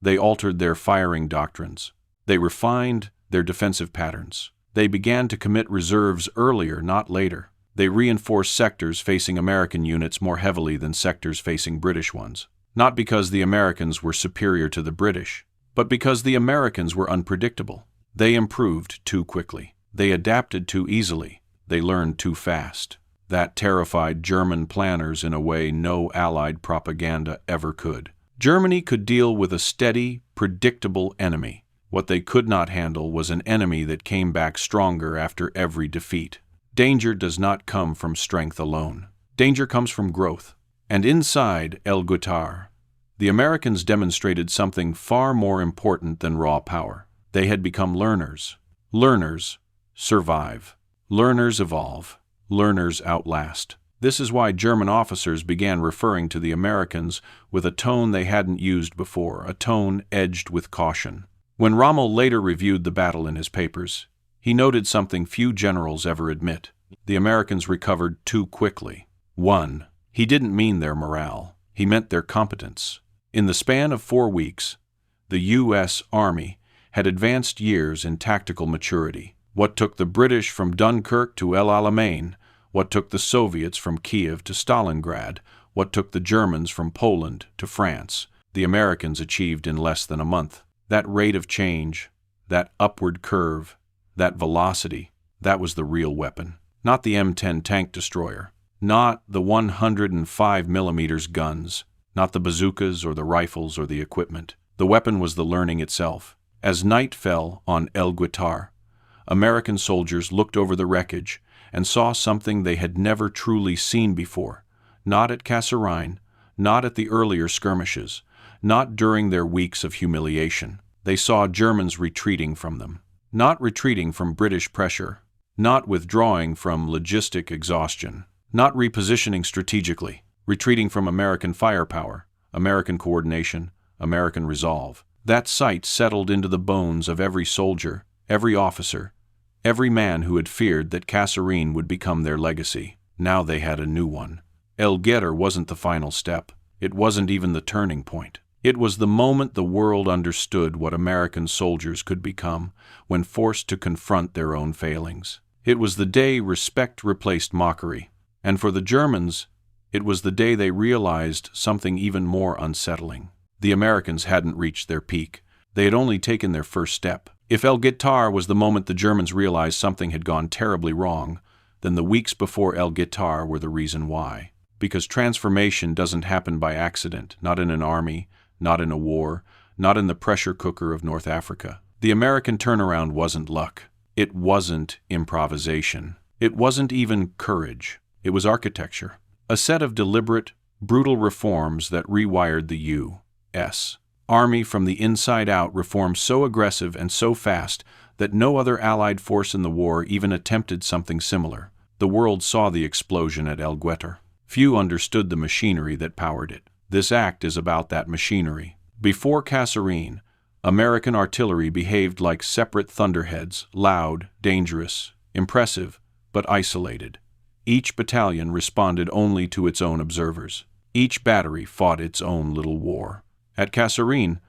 they altered their firing doctrines. They refined their defensive patterns. They began to commit reserves earlier, not later. They reinforced sectors facing American units more heavily than sectors facing British ones. Not because the Americans were superior to the British, but because the Americans were unpredictable. They improved too quickly. They adapted too easily. They learned too fast. That terrified German planners in a way no Allied propaganda ever could. Germany could deal with a steady, predictable enemy. What they could not handle was an enemy that came back stronger after every defeat. Danger does not come from strength alone. Danger comes from growth. And inside Guettar, the Americans demonstrated something far more important than raw power. They had become learners. Learners survive. Learners evolve. Learners outlast. This is why German officers began referring to the Americans with a tone they hadn't used before, a tone edged with caution. When Rommel later reviewed the battle in his papers, he noted something few generals ever admit. The Americans recovered too quickly. 1. He didn't mean their morale. He meant their competence. In the span of 4 weeks, the U.S. Army had advanced years in tactical maturity. What took the British from Dunkirk to El Alamein, what took the Soviets from Kiev to Stalingrad, what took the Germans from Poland to France, the Americans achieved in less than a month. That rate of change, that upward curve, that velocity, that was the real weapon. Not the M10 tank destroyer, not the 105mm guns, not the bazookas or the rifles or the equipment. The weapon was the learning itself. As night fell on El Guettar, American soldiers looked over the wreckage and saw something they had never truly seen before, not at Kasserine, not at the earlier skirmishes, not during their weeks of humiliation. They saw Germans retreating from them, not retreating from British pressure, not withdrawing from logistic exhaustion, not repositioning strategically, retreating from American firepower, American coordination, American resolve. That sight settled into the bones of every soldier, every officer, every man who had feared that Kasserine would become their legacy. Now they had a new one. El Guettar wasn't the final step. It wasn't even the turning point. It was the moment the world understood what American soldiers could become when forced to confront their own failings. It was the day respect replaced mockery. And for the Germans, it was the day they realized something even more unsettling. The Americans hadn't reached their peak. They had only taken their first step. If El Guettar was the moment the Germans realized something had gone terribly wrong, then the weeks before El Guettar were the reason why. Because transformation doesn't happen by accident, not in an army, not in a war, not in the pressure cooker of North Africa. The American turnaround wasn't luck. It wasn't improvisation. It wasn't even courage. It was architecture. A set of deliberate, brutal reforms that rewired the U.S. Army from the inside out, reforms so aggressive and so fast that no other Allied force in the war even attempted something similar. The world saw the explosion at El Guettar. Few understood the machinery that powered it. This act is about that machinery. Before Kasserine, American artillery behaved like separate thunderheads, loud, dangerous, impressive, but isolated. Each battalion responded only to its own observers. Each battery fought its own little war. At Kasserine,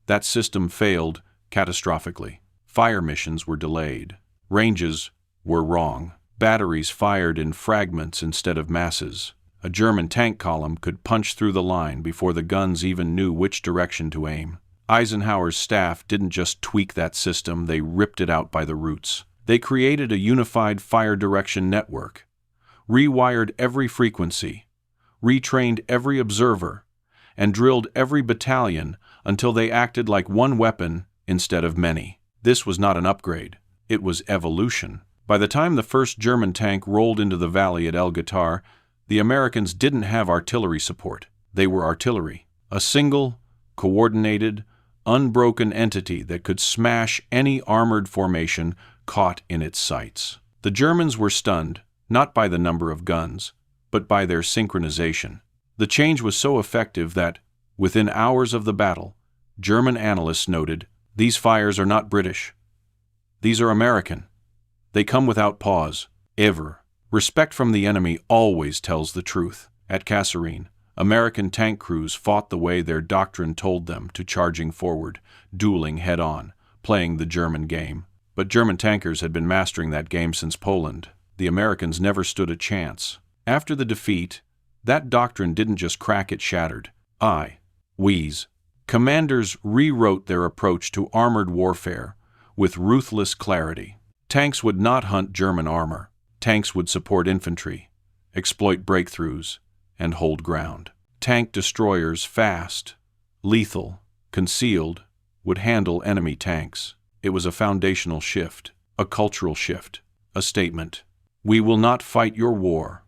that system failed catastrophically. Fire missions were delayed. Ranges were wrong. Batteries fired in fragments instead of masses. A German tank column could punch through the line before the guns even knew which direction to aim. Eisenhower's staff didn't just tweak that system, they ripped it out by the roots. They created a unified fire direction network, rewired every frequency, retrained every observer, and drilled every battalion until they acted like one weapon instead of many. This was not an upgrade. It was evolution. By the time the first German tank rolled into the valley at El Guettar, the Americans didn't have artillery support. They were artillery, a single, coordinated, unbroken entity that could smash any armored formation caught in its sights. The Germans were stunned, not by the number of guns, but by their synchronization. The change was so effective that, within hours of the battle, German analysts noted, "These fires are not British. These are American. They come without pause, ever." Respect from the enemy always tells the truth. At Kasserine, American tank crews fought the way their doctrine told them to, charging forward, dueling head-on, playing the German game. But German tankers had been mastering that game since Poland. The Americans never stood a chance. After the defeat, that doctrine didn't just crack, it shattered. We's. Commanders rewrote their approach to armored warfare with ruthless clarity. Tanks would not hunt German armor. Tanks would support infantry, exploit breakthroughs, and hold ground. Tank destroyers, fast, lethal, concealed, would handle enemy tanks. It was a foundational shift, a cultural shift, a statement. We will not fight your war.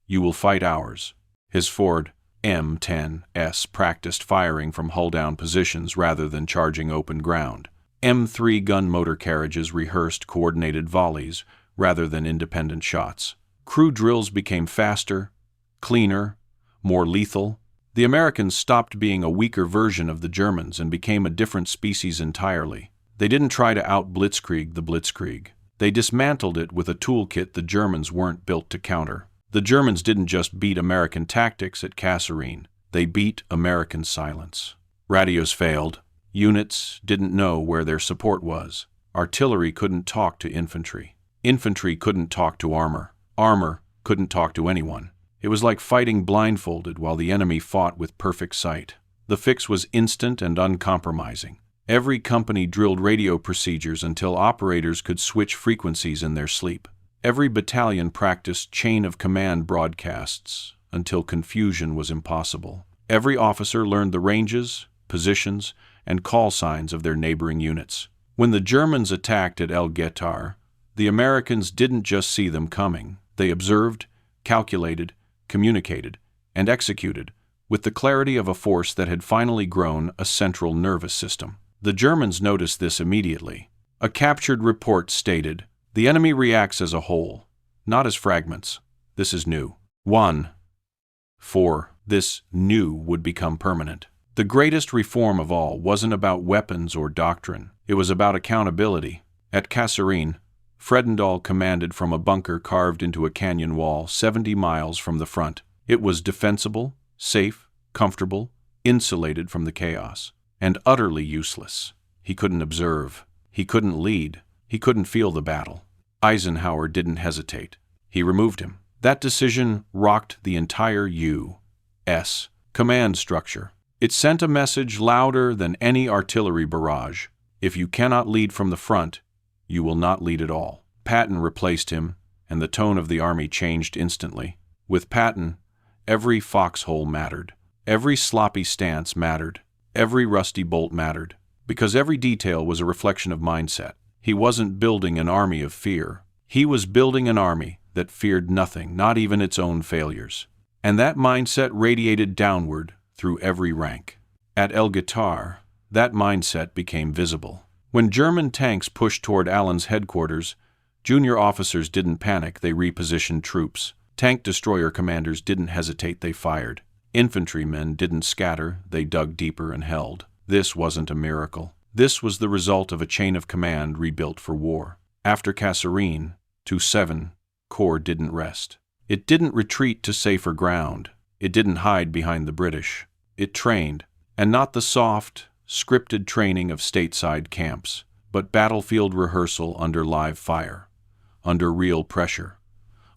You will fight ours. His Ford M10s practiced firing from hull-down positions rather than charging open ground. M3 gun motor carriages rehearsed coordinated volleys rather than independent shots. Crew drills became faster, cleaner, more lethal. The Americans stopped being a weaker version of the Germans and became a different species entirely. They didn't try to out-blitzkrieg the blitzkrieg. They dismantled it with a toolkit the Germans weren't built to counter. The Germans didn't just beat American tactics at Kasserine. They beat American silence. Radios failed. Units didn't know where their support was. Artillery couldn't talk to infantry. Infantry couldn't talk to armor. Armor couldn't talk to anyone. It was like fighting blindfolded while the enemy fought with perfect sight. The fix was instant and uncompromising. Every company drilled radio procedures until operators could switch frequencies in their sleep. Every battalion practiced chain of command broadcasts until confusion was impossible. Every officer learned the ranges, positions, and call signs of their neighboring units. When the Germans attacked at Guettar, the Americans didn't just see them coming. They observed, calculated, communicated, and executed with the clarity of a force that had finally grown a central nervous system. The Germans noticed this immediately. A captured report stated, "The enemy reacts as a whole, not as fragments. This is new." 1. This new would become permanent. The greatest reform of all wasn't about weapons or doctrine. It was about accountability. At Kasserine, Fredendall commanded from a bunker carved into a canyon wall 70 miles from the front. It was defensible, safe, comfortable, insulated from the chaos, and utterly useless. He couldn't observe. He couldn't lead. He couldn't feel the battle. Eisenhower didn't hesitate. He removed him. That decision rocked the entire U.S. command structure. It sent a message louder than any artillery barrage. If you cannot lead from the front, you will not lead at all. Patton replaced him, and the tone of the army changed instantly. With Patton, every foxhole mattered. Every sloppy stance mattered. Every rusty bolt mattered. Because every detail was a reflection of mindset. He wasn't building an army of fear. He was building an army that feared nothing, not even its own failures. And that mindset radiated downward through every rank. At Guettar, that mindset became visible. When German tanks pushed toward Allen's headquarters, junior officers didn't panic, they repositioned troops. Tank destroyer commanders didn't hesitate, they fired. Infantrymen didn't scatter, they dug deeper and held. This wasn't a miracle. This was the result of a chain of command rebuilt for war. After Kasserine, 2-7 Corps didn't rest. It didn't retreat to safer ground. It didn't hide behind the British. It trained, and not the soft, scripted training of stateside camps, but battlefield rehearsal under live fire, under real pressure,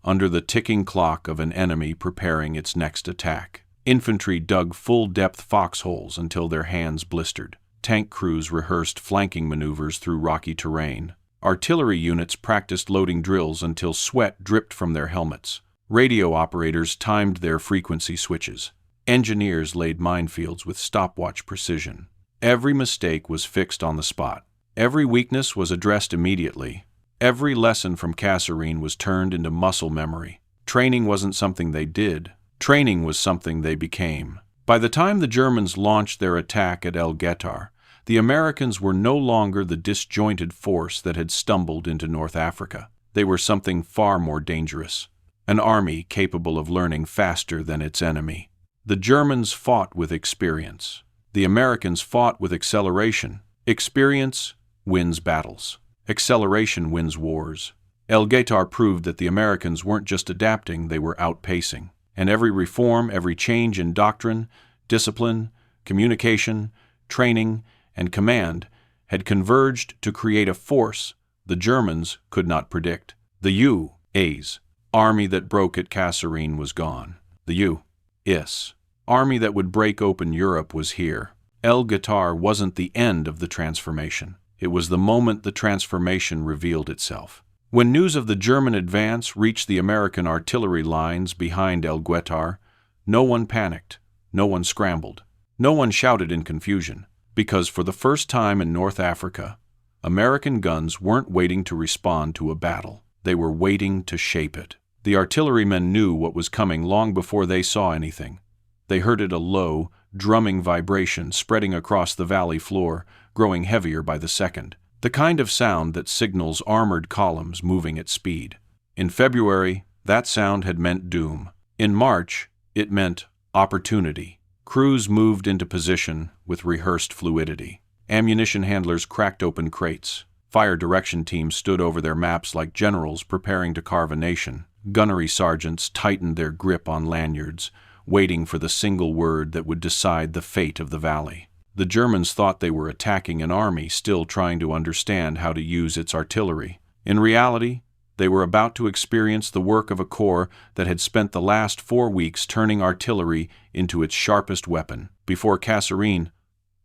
under the ticking clock of an enemy preparing its next attack. Infantry dug full-depth foxholes until their hands blistered. Tank crews rehearsed flanking maneuvers through rocky terrain. Artillery units practiced loading drills until sweat dripped from their helmets. Radio operators timed their frequency switches. Engineers laid minefields with stopwatch precision. Every mistake was fixed on the spot. Every weakness was addressed immediately. Every lesson from Kasserine was turned into muscle memory. Training wasn't something they did. Training was something they became. By the time the Germans launched their attack at Guettar, the Americans were no longer the disjointed force that had stumbled into North Africa. They were something far more dangerous. An army capable of learning faster than its enemy. The Germans fought with experience. The Americans fought with acceleration. Experience wins battles. Acceleration wins wars. Guettar proved that the Americans weren't just adapting, they were outpacing. And every reform, every change in doctrine, discipline, communication, training, and command had converged to create a force the Germans could not predict. The U.S. army that broke at Kasserine was gone. The U.S. army that would break open Europe was here. Guettar wasn't the end of the transformation. It was the moment the transformation revealed itself. When news of the German advance reached the American artillery lines behind Guettar, no one panicked, no one scrambled, no one shouted in confusion, because for the first time in North Africa, American guns weren't waiting to respond to a battle. They were waiting to shape it. The artillerymen knew what was coming long before they saw anything. They heard it, a low, drumming vibration spreading across the valley floor, growing heavier by the second. The kind of sound that signals armored columns moving at speed. In February, that sound had meant doom. In March, it meant opportunity. Crews moved into position with rehearsed fluidity. Ammunition handlers cracked open crates. Fire direction teams stood over their maps like generals preparing to carve a nation. Gunnery sergeants tightened their grip on lanyards, waiting for the single word that would decide the fate of the valley. The Germans thought they were attacking an army still trying to understand how to use its artillery. In reality, they were about to experience the work of a corps that had spent the last 4 weeks turning artillery into its sharpest weapon. Before Kasserine,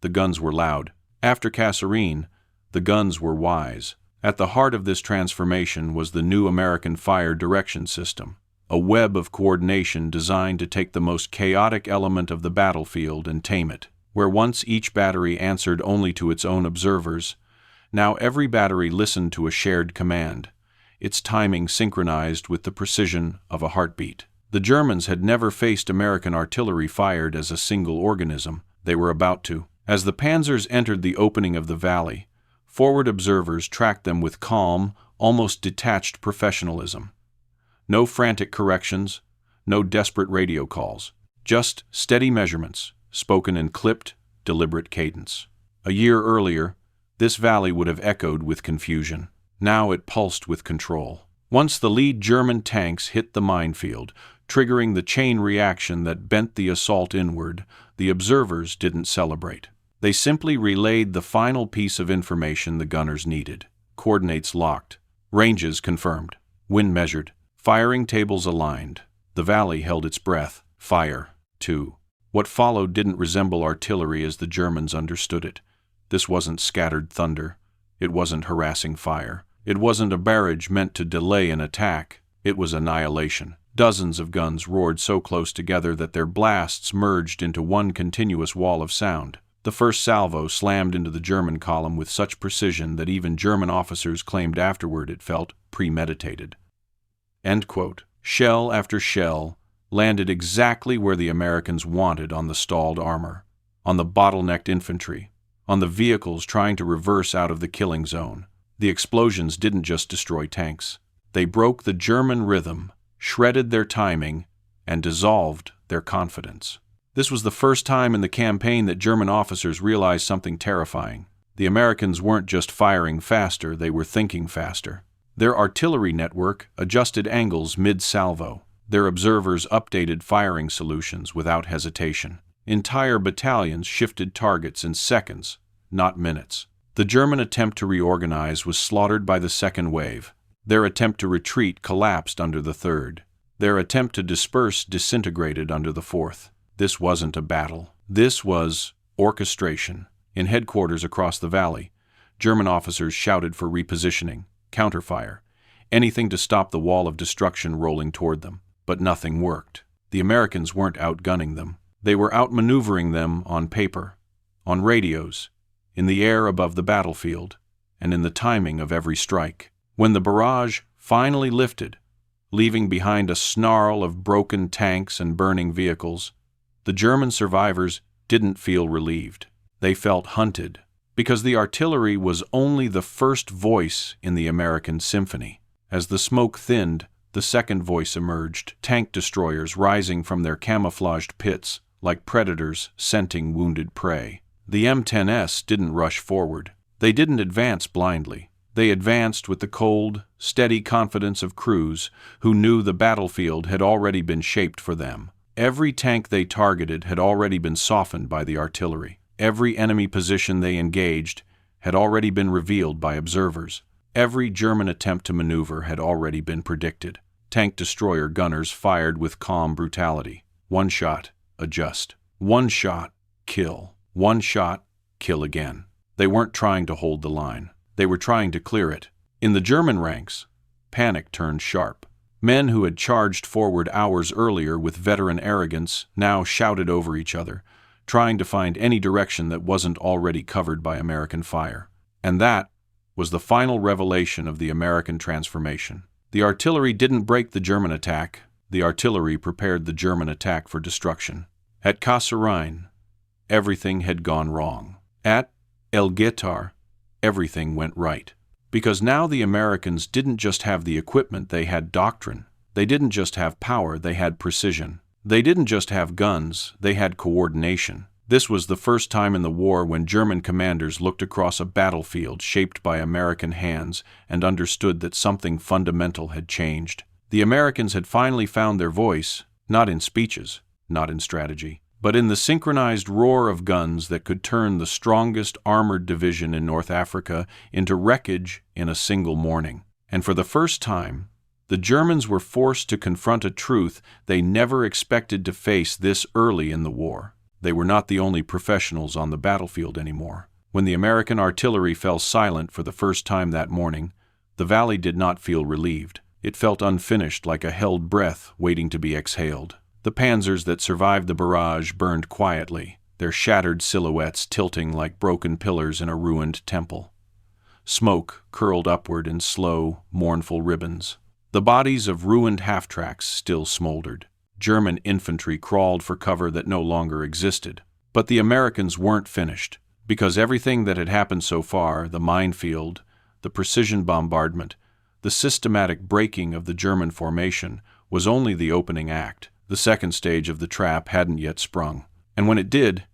the guns were loud. After Kasserine, the guns were wise. At the heart of this transformation was the new American fire direction system, a web of coordination designed to take the most chaotic element of the battlefield and tame it. Where once each battery answered only to its own observers, now every battery listened to a shared command, its timing synchronized with the precision of a heartbeat. The Germans had never faced American artillery fired as a single organism. They were about to. As the Panzers entered the opening of the valley, forward observers tracked them with calm, almost detached professionalism. No frantic corrections, no desperate radio calls, just steady measurements, spoken in clipped, deliberate cadence. A year earlier, this valley would have echoed with confusion. Now it pulsed with control. Once the lead German tanks hit the minefield, triggering the chain reaction that bent the assault inward, the observers didn't celebrate. They simply relayed the final piece of information the gunners needed. Coordinates locked. Ranges confirmed. Wind measured. Firing tables aligned. The valley held its breath. Fire. 2. What followed didn't resemble artillery as the Germans understood it. This wasn't scattered thunder. It wasn't harassing fire. It wasn't a barrage meant to delay an attack. It was annihilation. Dozens of guns roared so close together that their blasts merged into one continuous wall of sound. The first salvo slammed into the German column with such precision that even German officers claimed afterward it felt premeditated. End quote. Shell after shell landed exactly where the Americans wanted on the stalled armor, on the bottlenecked infantry, on the vehicles trying to reverse out of the killing zone. The explosions didn't just destroy tanks. They broke the German rhythm, shredded their timing, and dissolved their confidence. This was the first time in the campaign that German officers realized something terrifying. The Americans weren't just firing faster, they were thinking faster. Their artillery network adjusted angles mid-salvo. Their observers updated firing solutions without hesitation. Entire battalions shifted targets in seconds, not minutes. The German attempt to reorganize was slaughtered by the second wave. Their attempt to retreat collapsed under the third. Their attempt to disperse disintegrated under the fourth. This wasn't a battle. This was orchestration. In headquarters across the valley, German officers shouted for repositioning, counterfire, anything to stop the wall of destruction rolling toward them. But nothing worked. The Americans weren't outgunning them. They were outmaneuvering them on paper, on radios, in the air above the battlefield, and in the timing of every strike. When the barrage finally lifted, leaving behind a snarl of broken tanks and burning vehicles, the German survivors didn't feel relieved. They felt hunted, because the artillery was only the first voice in the American symphony. As the smoke thinned, the second voice emerged, tank destroyers rising from their camouflaged pits, like predators scenting wounded prey. The M10s didn't rush forward. They didn't advance blindly. They advanced with the cold, steady confidence of crews who knew the battlefield had already been shaped for them. Every tank they targeted had already been softened by the artillery. Every enemy position they engaged had already been revealed by observers. Every German attempt to maneuver had already been predicted. Tank destroyer gunners fired with calm brutality. One shot, adjust. One shot, kill. One shot, kill again. They weren't trying to hold the line. They were trying to clear it. In the German ranks, panic turned sharp. Men who had charged forward hours earlier with veteran arrogance now shouted over each other, trying to find any direction that wasn't already covered by American fire. And that was the final revelation of the American transformation. The artillery didn't break the German attack. The artillery prepared the German attack for destruction. At Kasserine, everything had gone wrong. At Guettar, everything went right. Because now the Americans didn't just have the equipment, they had doctrine. They didn't just have power, they had precision. They didn't just have guns, they had coordination. This was the first time in the war when German commanders looked across a battlefield shaped by American hands and understood that something fundamental had changed. The Americans had finally found their voice, not in speeches, not in strategy, but in the synchronized roar of guns that could turn the strongest armored division in North Africa into wreckage in a single morning. And for the first time, the Germans were forced to confront a truth they never expected to face this early in the war. They were not the only professionals on the battlefield anymore. When the American artillery fell silent for the first time that morning, the valley did not feel relieved. It felt unfinished, like a held breath waiting to be exhaled. The panzers that survived the barrage burned quietly, their shattered silhouettes tilting like broken pillars in a ruined temple. Smoke curled upward in slow, mournful ribbons. The bodies of ruined half-tracks still smoldered. German infantry crawled for cover that no longer existed. But the Americans weren't finished, because everything that had happened so far, the minefield, the precision bombardment, the systematic breaking of the German formation, was only the opening act. The second stage of the trap hadn't yet sprung. And when it did,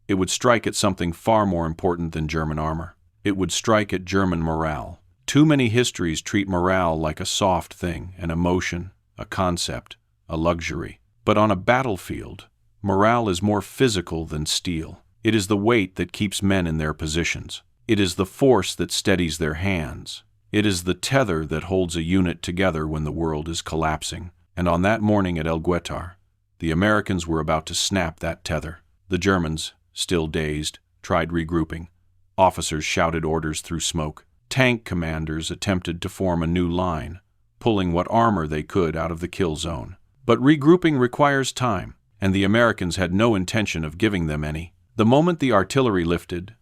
it would strike at something far more important than German armor. It would strike at German morale. Too many histories treat morale like a soft thing, an emotion, a concept, a luxury. But on a battlefield, morale is more physical than steel. It is the weight that keeps men in their positions. It is the force that steadies their hands. It is the tether that holds a unit together when the world is collapsing. And on that morning at Guettar, the Americans were about to snap that tether. The Germans, still dazed, tried regrouping. Officers shouted orders through smoke. Tank commanders attempted to form a new line, pulling what armor they could out of the kill zone. But regrouping requires time, and the Americans had no intention of giving them any. The moment the artillery lifted,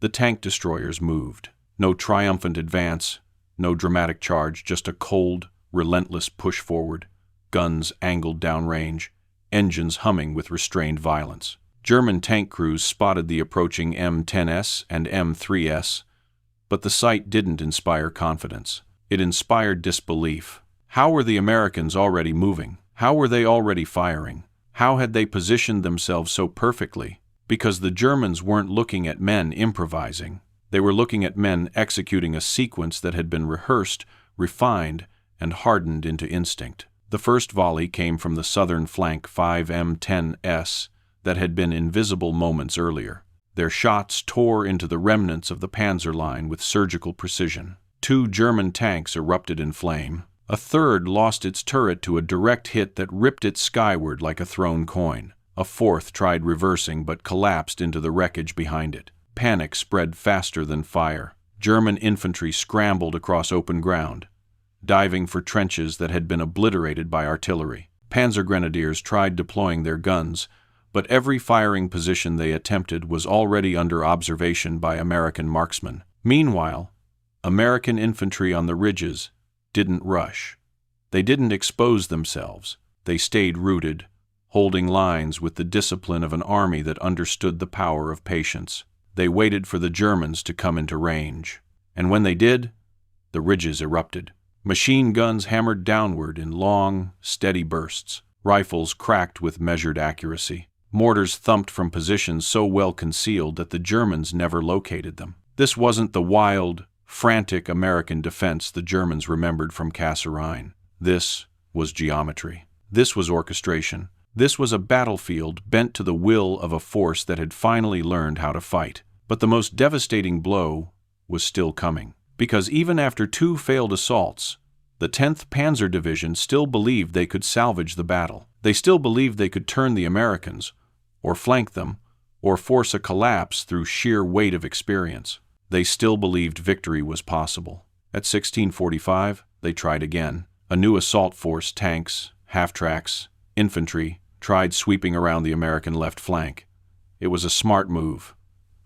the tank destroyers moved. No triumphant advance, no dramatic charge, just a cold, relentless push forward. Guns angled downrange, engines humming with restrained violence. German tank crews spotted the approaching M10S and M3S, but the sight didn't inspire confidence. It inspired disbelief. How were the Americans already moving? How were they already firing? How had they positioned themselves so perfectly? Because the Germans weren't looking at men improvising. They were looking at men executing a sequence that had been rehearsed, refined, and hardened into instinct. The first volley came from the southern flank 5M10S that had been invisible moments earlier. Their shots tore into the remnants of the Panzer line with surgical precision. 2 German tanks erupted in flame. A third lost its turret to a direct hit that ripped it skyward like a thrown coin. A fourth tried reversing but collapsed into the wreckage behind it. Panic spread faster than fire. German infantry scrambled across open ground, diving for trenches that had been obliterated by artillery. Panzer grenadiers tried deploying their guns, but every firing position they attempted was already under observation by American marksmen. Meanwhile, American infantry on the ridges didn't rush. They didn't expose themselves. They stayed rooted, holding lines with the discipline of an army that understood the power of patience. They waited for the Germans to come into range. And when they did, the ridges erupted. Machine guns hammered downward in long, steady bursts. Rifles cracked with measured accuracy. Mortars thumped from positions so well concealed that the Germans never located them. This wasn't the wild, frantic American defense the Germans remembered from Kasserine. This was geometry. This was orchestration. This was a battlefield bent to the will of a force that had finally learned how to fight. But the most devastating blow was still coming. Because even after 2 failed assaults, the 10th Panzer Division still believed they could salvage the battle. They still believed they could turn the Americans, or flank them, or force a collapse through sheer weight of experience. They still believed victory was possible. At 1645, they tried again. A new assault force, tanks, half-tracks, infantry, tried sweeping around the American left flank. It was a smart move,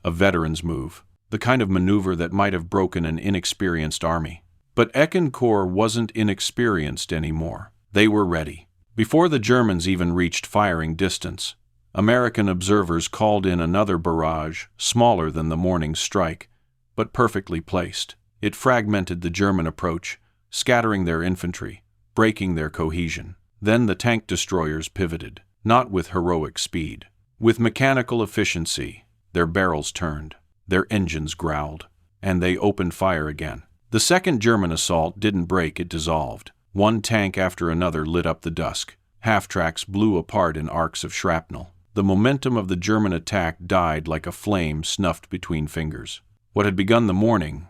a veteran's move, the kind of maneuver that might have broken an inexperienced army. But Ecke Corps wasn't inexperienced anymore. They were ready. Before the Germans even reached firing distance, American observers called in another barrage, smaller than the morning's strike, but perfectly placed. It fragmented the German approach, scattering their infantry, breaking their cohesion. Then the tank destroyers pivoted, not with heroic speed. With mechanical efficiency, their barrels turned, their engines growled, and they opened fire again. The second German assault didn't break, it dissolved. One tank after another lit up the dusk. Half-tracks blew apart in arcs of shrapnel. The momentum of the German attack died like a flame snuffed between fingers. What had begun the morning,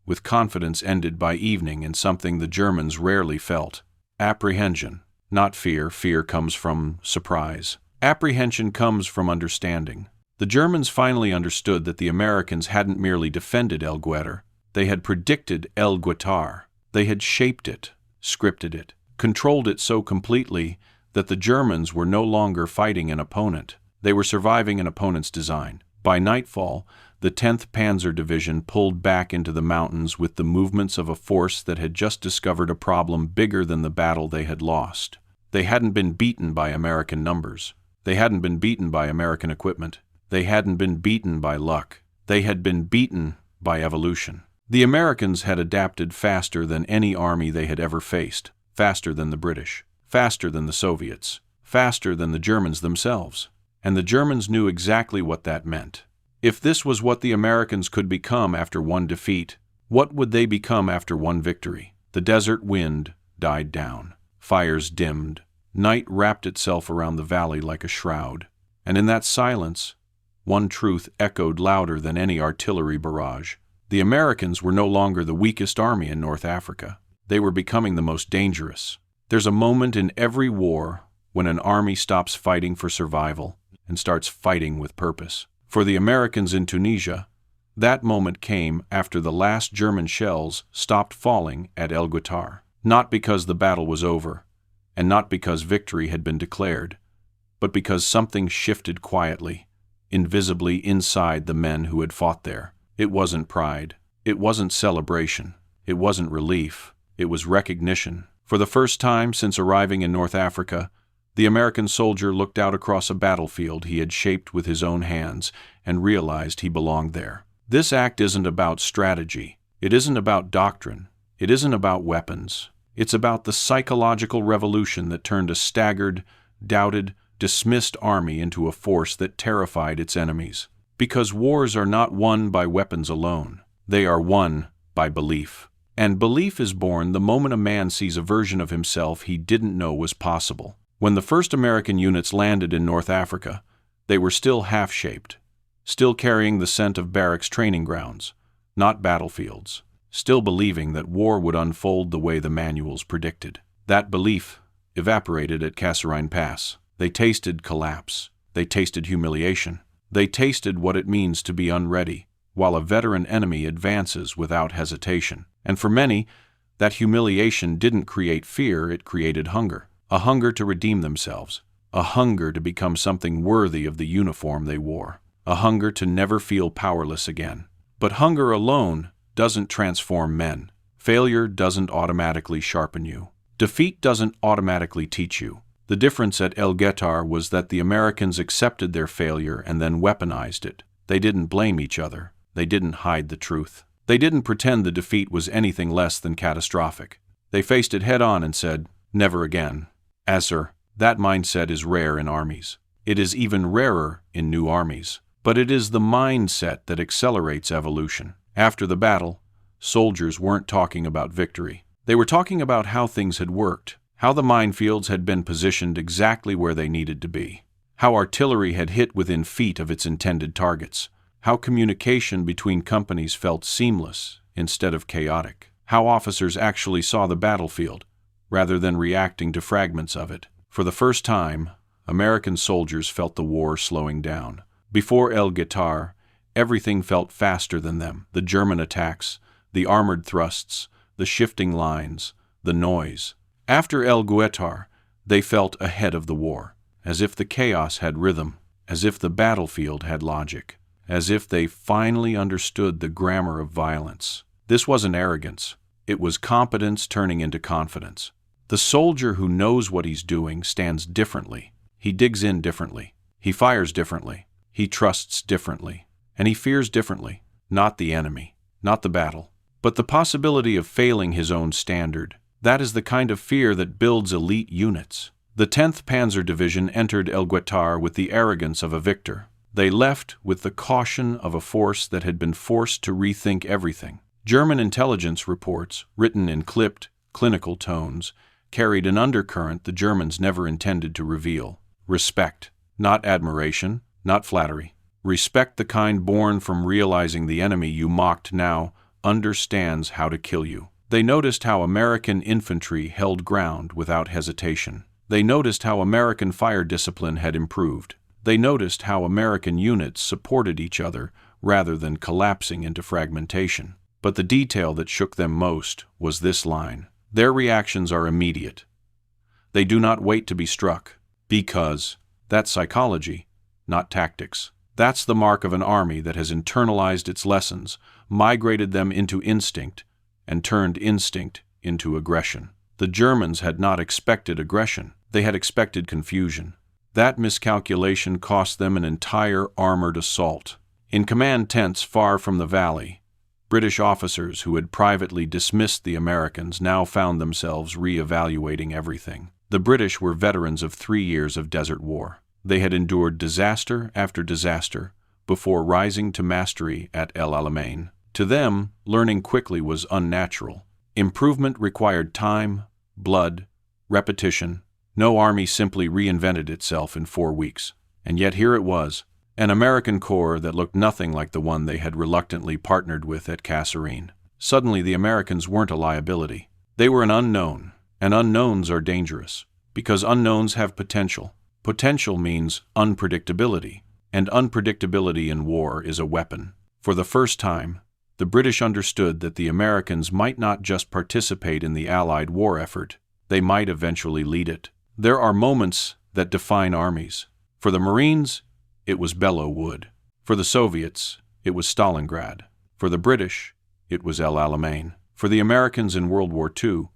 with confidence, ended by evening in something the Germans rarely felt: apprehension. Not fear. Fear comes from surprise. Apprehension comes from understanding. The Germans finally understood that the Americans hadn't merely defended El Guettar. They had predicted El Guettar. They had shaped it, scripted it, controlled it so completely that the Germans were no longer fighting an opponent. They were surviving an opponent's design. By nightfall, the 10th Panzer Division pulled back into the mountains with the movements of a force that had just discovered a problem bigger than the battle they had lost. They hadn't been beaten by American numbers. They hadn't been beaten by American equipment. They hadn't been beaten by luck. They had been beaten by evolution. The Americans had adapted faster than any army they had ever faced, faster than the British, faster than the Soviets, faster than the Germans themselves. And the Germans knew exactly what that meant. If this was what the Americans could become after one defeat, what would they become after one victory? The desert wind died down. Fires dimmed. Night wrapped itself around the valley like a shroud. And in that silence, one truth echoed louder than any artillery barrage. The Americans were no longer the weakest army in North Africa. They were becoming the most dangerous. There's a moment in every war when an army stops fighting for survival and starts fighting with purpose. For the Americans in Tunisia, that moment came after the last German shells stopped falling at El Guettar. Not because the battle was over, and not because victory had been declared, but because something shifted quietly, invisibly inside the men who had fought there. It wasn't pride. It wasn't celebration. It wasn't relief. It was recognition. For the first time since arriving in North Africa, the American soldier looked out across a battlefield he had shaped with his own hands and realized he belonged there. This act isn't about strategy. It isn't about doctrine. It isn't about weapons. It's about the psychological revolution that turned a staggered, doubted, dismissed army into a force that terrified its enemies. Because wars are not won by weapons alone. They are won by belief. And belief is born the moment a man sees a version of himself he didn't know was possible. When the first American units landed in North Africa, they were still half-shaped, still carrying the scent of barracks training grounds, not battlefields, still believing that war would unfold the way the manuals predicted. That belief evaporated at Kasserine Pass. They tasted collapse. They tasted humiliation. They tasted what it means to be unready, while a veteran enemy advances without hesitation. And for many, that humiliation didn't create fear, it created hunger. A hunger to redeem themselves. A hunger to become something worthy of the uniform they wore. A hunger to never feel powerless again. But hunger alone doesn't transform men. Failure doesn't automatically sharpen you. Defeat doesn't automatically teach you. The difference at El Guettar was that the Americans accepted their failure and then weaponized it. They didn't blame each other. They didn't hide the truth. They didn't pretend the defeat was anything less than catastrophic. They faced it head-on and said, "Never again." That mindset is rare in armies. It is even rarer in new armies. But it is the mindset that accelerates evolution. After the battle, soldiers weren't talking about victory. They were talking about how things had worked, how the minefields had been positioned exactly where they needed to be, how artillery had hit within feet of its intended targets, how communication between companies felt seamless instead of chaotic, how officers actually saw the battlefield rather than reacting to fragments of it. For the first time, American soldiers felt the war slowing down. Before El Guettar, everything felt faster than them: the German attacks, the armored thrusts, the shifting lines, the noise. After El Guettar, they felt ahead of the war, as if the chaos had rhythm, as if the battlefield had logic, as if they finally understood the grammar of violence. This wasn't arrogance. It was competence turning into confidence. The soldier who knows what he's doing stands differently. He digs in differently. He fires differently. He trusts differently. And he fears differently. Not the enemy, not the battle, but the possibility of failing his own standard. That is the kind of fear that builds elite units. The 10th Panzer Division entered El Guettar with the arrogance of a victor. They left with the caution of a force that had been forced to rethink everything. German intelligence reports, written in clipped, clinical tones, carried an undercurrent the Germans never intended to reveal. Respect, not admiration, not flattery. Respect, the kind born from realizing the enemy you mocked now understands how to kill you. They noticed how American infantry held ground without hesitation. They noticed how American fire discipline had improved. They noticed how American units supported each other rather than collapsing into fragmentation. But the detail that shook them most was this line: their reactions are immediate. They do not wait to be struck, because that's psychology, not tactics. That's the mark of an army that has internalized its lessons, migrated them into instinct, and turned instinct into aggression. The Germans had not expected aggression. They had expected confusion. That miscalculation cost them an entire armored assault. In command tents far from the valley, British officers who had privately dismissed the Americans now found themselves re-evaluating everything. The British were veterans of 3 years of desert war. They had endured disaster after disaster before rising to mastery at El Alamein. To them, learning quickly was unnatural. Improvement required time, blood, repetition. No army simply reinvented itself in 4 weeks. And yet here it was, an American corps that looked nothing like the one they had reluctantly partnered with at Kasserine. Suddenly the Americans weren't a liability. They were an unknown, and unknowns are dangerous, because unknowns have potential. Potential means unpredictability, and unpredictability in war is a weapon. For the first time, the British understood that the Americans might not just participate in the Allied war effort, they might eventually lead it. There are moments that define armies. For the Marines, it was Belleau Wood. For the Soviets, it was Stalingrad. For the British, it was El Alamein. For the Americans in World War II,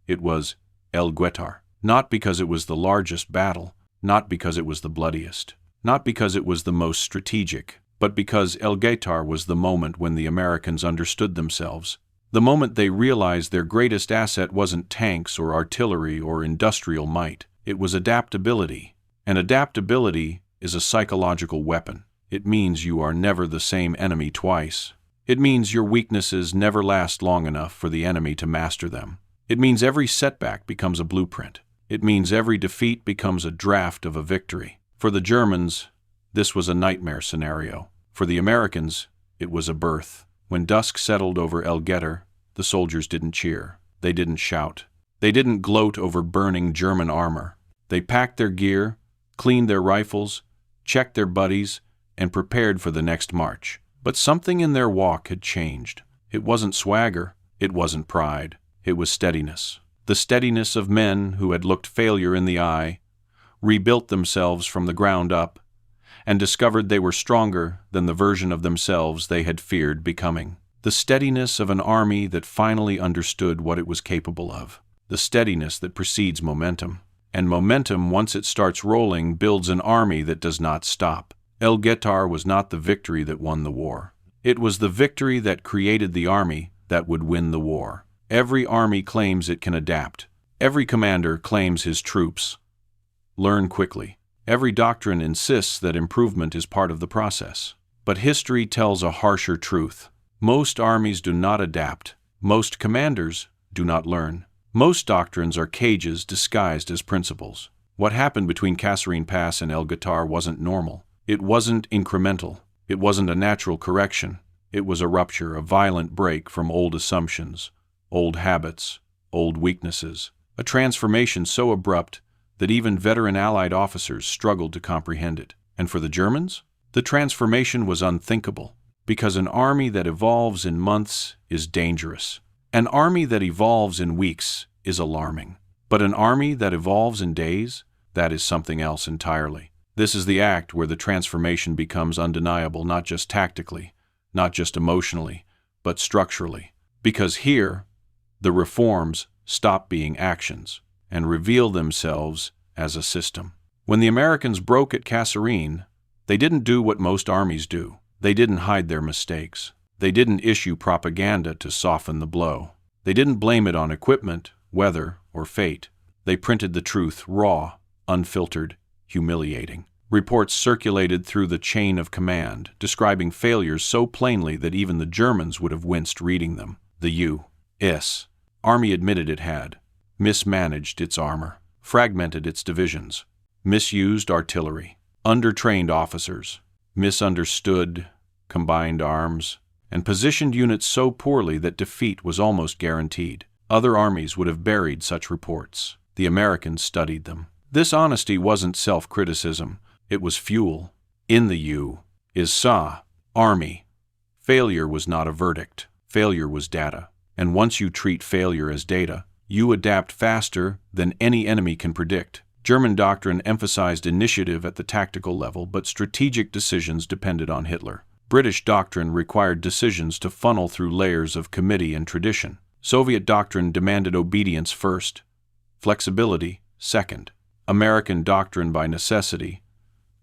it was El Guettar. Not because it was the largest battle, not because it was the bloodiest, not because it was the most strategic, but because El Guettar was the moment when the Americans understood themselves. The moment they realized their greatest asset wasn't tanks or artillery or industrial might. It was adaptability. And adaptability is a psychological weapon. It means you are never the same enemy twice. It means your weaknesses never last long enough for the enemy to master them. It means every setback becomes a blueprint. It means every defeat becomes a draft of a victory. For the Germans, this was a nightmare scenario. For the Americans, it was a birth. When dusk settled over El Guettar, the soldiers didn't cheer. They didn't shout. They didn't gloat over burning German armor. They packed their gear, cleaned their rifles, checked their buddies, and prepared for the next march. But something in their walk had changed. It wasn't swagger. It wasn't pride. It was steadiness. The steadiness of men who had looked failure in the eye, rebuilt themselves from the ground up, and discovered they were stronger than the version of themselves they had feared becoming. The steadiness of an army that finally understood what it was capable of. The steadiness that precedes momentum. And momentum, once it starts rolling, builds an army that does not stop. El Guettar was not the victory that won the war. It was the victory that created the army that would win the war. Every army claims it can adapt. Every commander claims his troops learn quickly. Every doctrine insists that improvement is part of the process. But history tells a harsher truth. Most armies do not adapt. Most commanders do not learn. Most doctrines are cages disguised as principles. What happened between Kasserine Pass and El Guettar wasn't normal. It wasn't incremental. It wasn't a natural correction. It was a rupture, a violent break from old assumptions, old habits, old weaknesses. A transformation so abrupt that even veteran Allied officers struggled to comprehend it. And for the Germans, the transformation was unthinkable, because an army that evolves in months is dangerous. An army that evolves in weeks is alarming. But an army that evolves in days, that is something else entirely. This is the act where the transformation becomes undeniable, not just tactically, not just emotionally, but structurally. Because here, the reforms stop being actions and reveal themselves as a system. When the Americans broke at Kasserine, they didn't do what most armies do. They didn't hide their mistakes. They didn't issue propaganda to soften the blow. They didn't blame it on equipment, weather, or fate. They printed the truth raw, unfiltered, humiliating. Reports circulated through the chain of command, describing failures so plainly that even the Germans would have winced reading them. The U.S. Army admitted it had. mismanaged its armor, fragmented its divisions, misused artillery, undertrained officers, misunderstood combined arms, and positioned units so poorly that defeat was almost guaranteed. Other armies would have buried such reports. The Americans studied them. This honesty wasn't self-criticism, it was fuel. In the U.S. Army, failure was not a verdict, failure was data. And once you treat failure as data, you adapt faster than any enemy can predict. German doctrine emphasized initiative at the tactical level, but strategic decisions depended on Hitler. British doctrine required decisions to funnel through layers of committee and tradition. Soviet doctrine demanded obedience first, flexibility second. American doctrine by necessity,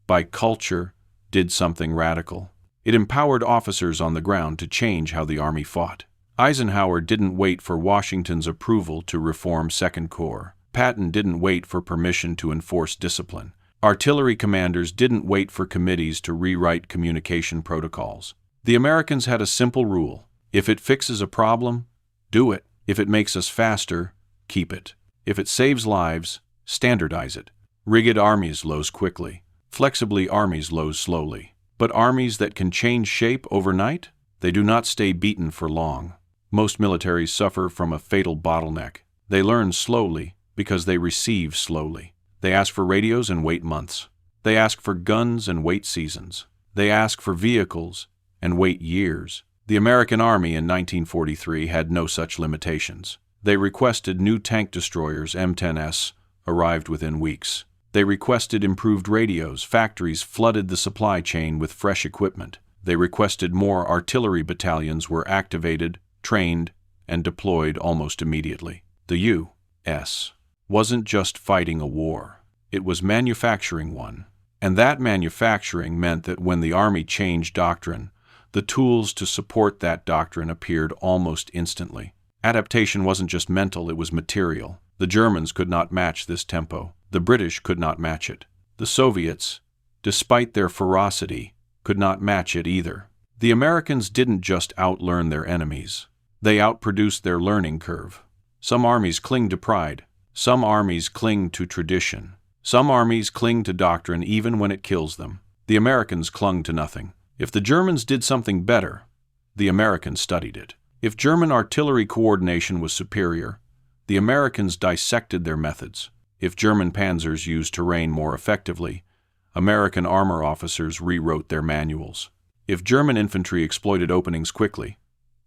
by culture, did something radical. It empowered officers on the ground to change how the army fought. Eisenhower didn't wait for Washington's approval to reform Second Corps. Patton didn't wait for permission to enforce discipline. Artillery commanders didn't wait for committees to rewrite communication protocols. The Americans had a simple rule: if it fixes a problem, do it. If it makes us faster, keep it. If it saves lives, standardize it. Rigid armies lose quickly. Flexibly armies lose slowly. But armies that can change shape overnight, they do not stay beaten for long. Most militaries suffer from a fatal bottleneck. They learn slowly because they receive slowly. They ask for radios and wait months. They ask for guns and wait seasons. They ask for vehicles and wait years. The American Army in 1943 had no such limitations. They requested new tank destroyers. M10s arrived within weeks. They requested improved radios. Factories flooded the supply chain with fresh equipment. They requested more artillery. Battalions were activated, trained, and deployed almost immediately. The U.S. wasn't just fighting a war. It was manufacturing one. And that manufacturing meant that when the Army changed doctrine, the tools to support that doctrine appeared almost instantly. Adaptation wasn't just mental, it was material. The Germans could not match this tempo. The British could not match it. The Soviets, despite their ferocity, could not match it either. The Americans didn't just outlearn their enemies. They outproduced their learning curve. Some armies cling to pride. Some armies cling to tradition. Some armies cling to doctrine even when it kills them. The Americans clung to nothing. If the Germans did something better, the Americans studied it. If German artillery coordination was superior, the Americans dissected their methods. If German panzers used terrain more effectively, American armor officers rewrote their manuals. If German infantry exploited openings quickly,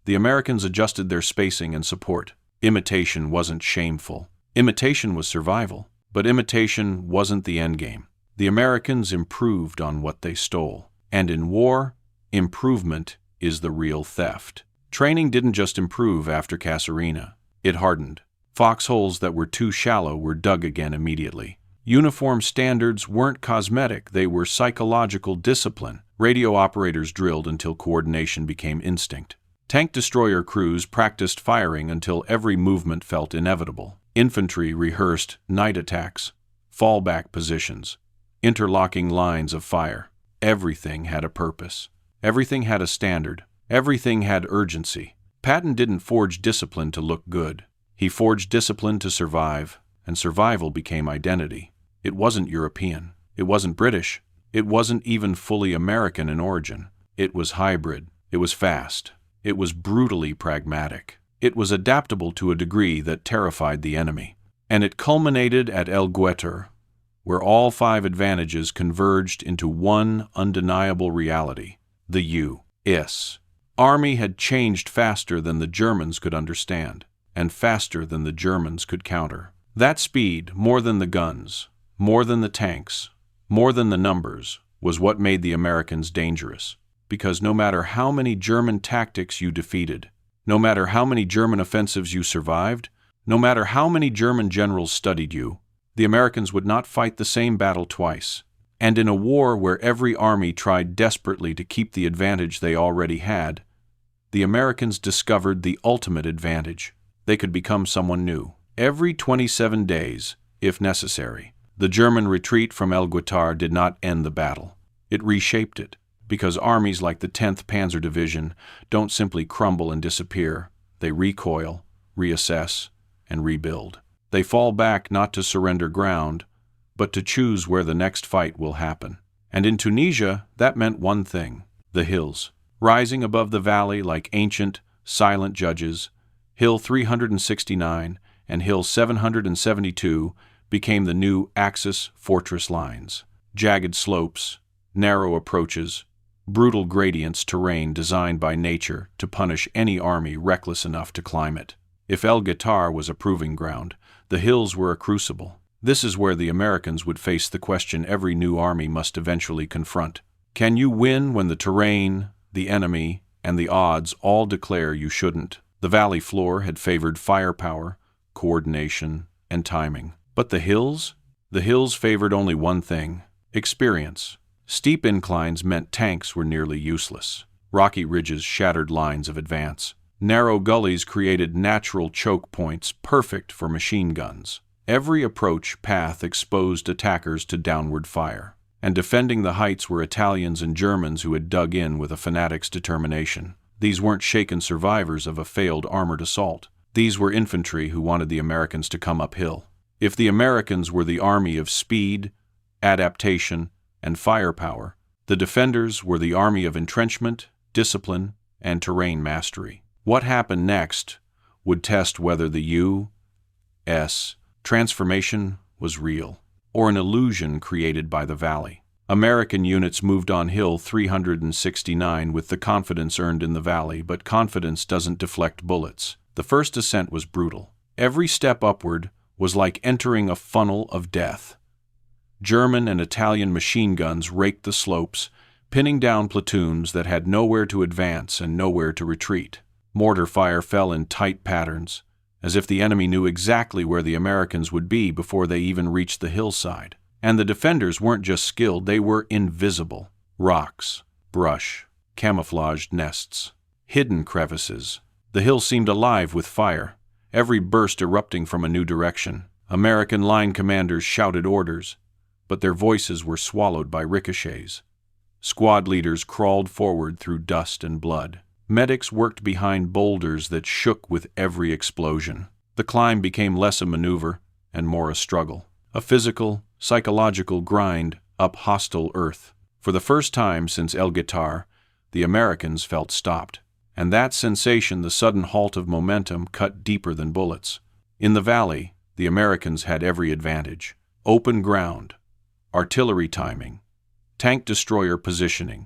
the Americans adjusted their spacing and support. Imitation wasn't shameful. Imitation was survival, but imitation wasn't the endgame. The Americans improved on what they stole. And in war, improvement is the real theft. Training didn't just improve after Kasserine. It hardened. Foxholes that were too shallow were dug again immediately. Uniform standards weren't cosmetic, they were psychological discipline. Radio operators drilled until coordination became instinct. Tank destroyer crews practiced firing until every movement felt inevitable. Infantry rehearsed night attacks, fallback positions, interlocking lines of fire. Everything had a purpose. Everything had a standard. Everything had urgency. Patton didn't forge discipline to look good. He forged discipline to survive, and survival became identity. It wasn't European. It wasn't British. It wasn't even fully American in origin. It was hybrid. It was fast. It was brutally pragmatic. It was adaptable to a degree that terrified the enemy. And it culminated at Guettar, where all 5 advantages converged into one undeniable reality: the U.S. Army had changed faster than the Germans could understand, and faster than the Germans could counter. That speed, more than the guns, more than the tanks, more than the numbers, was what made the Americans dangerous. Because no matter how many German tactics you defeated, no matter how many German offensives you survived, no matter how many German generals studied you, the Americans would not fight the same battle twice. And in a war where every army tried desperately to keep the advantage they already had, the Americans discovered the ultimate advantage. They could become someone new. Every 27 days, if necessary. The German retreat from Guettar did not end the battle. It reshaped it, because armies like the 10th Panzer Division don't simply crumble and disappear. They recoil, reassess, and rebuild. They fall back not to surrender ground, but to choose where the next fight will happen. And in Tunisia, that meant one thing: the hills. Rising above the valley like ancient, silent judges, Hill 369 and Hill 772 became the new Axis fortress lines. Jagged slopes, narrow approaches, brutal gradients, terrain designed by nature to punish any army reckless enough to climb it. If El Guettar was a proving ground, the hills were a crucible. This is where the Americans would face the question every new army must eventually confront. Can you win when the terrain, the enemy, and the odds all declare you shouldn't? The valley floor had favored firepower, coordination, and timing. But the hills? The hills favored only one thing: experience. Steep inclines meant tanks were nearly useless. Rocky ridges shattered lines of advance. Narrow gullies created natural choke points perfect for machine guns. Every approach path exposed attackers to downward fire. And defending the heights were Italians and Germans who had dug in with a fanatic's determination. These weren't shaken survivors of a failed armored assault. These were infantry who wanted the Americans to come uphill. If the Americans were the army of speed, adaptation, and firepower, the defenders were the army of entrenchment, discipline, and terrain mastery. What happened next would test whether the U.S. transformation was real, or an illusion created by the valley. American units moved on Hill 369 with the confidence earned in the valley, but confidence doesn't deflect bullets. The first ascent was brutal. Every step upward was like entering a funnel of death. German and Italian machine guns raked the slopes, pinning down platoons that had nowhere to advance and nowhere to retreat. Mortar fire fell in tight patterns, as if the enemy knew exactly where the Americans would be before they even reached the hillside. And the defenders weren't just skilled, they were invisible. Rocks, brush, camouflaged nests, hidden crevices. The hill seemed alive with fire, every burst erupting from a new direction. American line commanders shouted orders, but their voices were swallowed by ricochets. Squad leaders crawled forward through dust and blood. Medics worked behind boulders that shook with every explosion. The climb became less a maneuver and more a struggle, a physical, psychological grind up hostile earth. For the first time since El Guettar, the Americans felt stopped. And that sensation, the sudden halt of momentum, cut deeper than bullets. In the valley, the Americans had every advantage: open ground, artillery timing, tank destroyer positioning,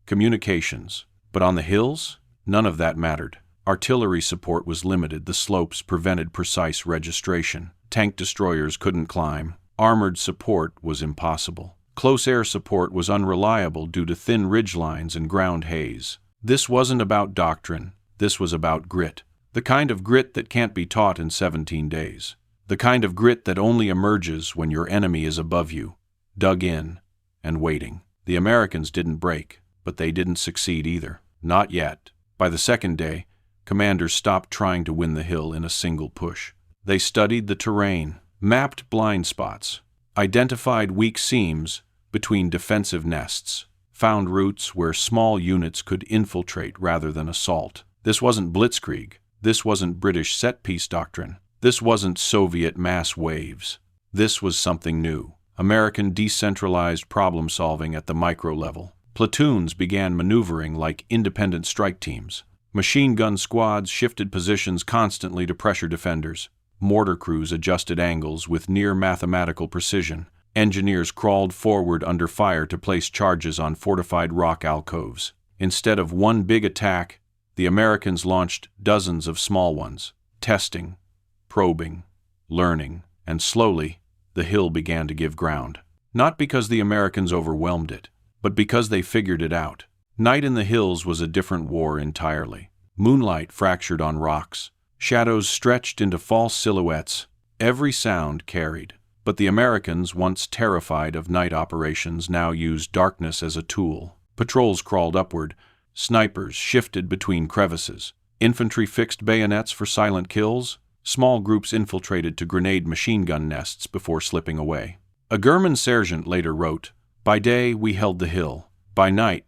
communications. But on the hills, none of that mattered. Artillery support was limited, the slopes prevented precise registration. Tank destroyers couldn't climb. Armored support was impossible. Close air support was unreliable due to thin ridgelines and ground haze. This wasn't about doctrine, this was about grit. The kind of grit that can't be taught in 17 days. The kind of grit that only emerges when your enemy is above you, dug in, and waiting. The Americans didn't break, but they didn't succeed either. Not yet. By the second day, commanders stopped trying to win the hill in a single push. They studied the terrain, mapped blind spots, identified weak seams between defensive nests, found routes where small units could infiltrate rather than assault. This wasn't blitzkrieg. This wasn't British set-piece doctrine. This wasn't Soviet mass waves. This was something new. American decentralized problem-solving at the micro level. Platoons began maneuvering like independent strike teams. Machine gun squads shifted positions constantly to pressure defenders. Mortar crews adjusted angles with near-mathematical precision. Engineers crawled forward under fire to place charges on fortified rock alcoves. Instead of one big attack, the Americans launched dozens of small ones, testing, probing, learning, and slowly, the hill began to give ground. Not because the Americans overwhelmed it, but because they figured it out. Night in the hills was a different war entirely. Moonlight fractured on rocks. Shadows stretched into false silhouettes. Every sound carried. But the Americans, once terrified of night operations, now used darkness as a tool. Patrols crawled upward. Snipers shifted between crevices. Infantry fixed bayonets for silent kills. Small groups infiltrated to grenade machine gun nests before slipping away. A German sergeant later wrote, "By day we held the hill. By night,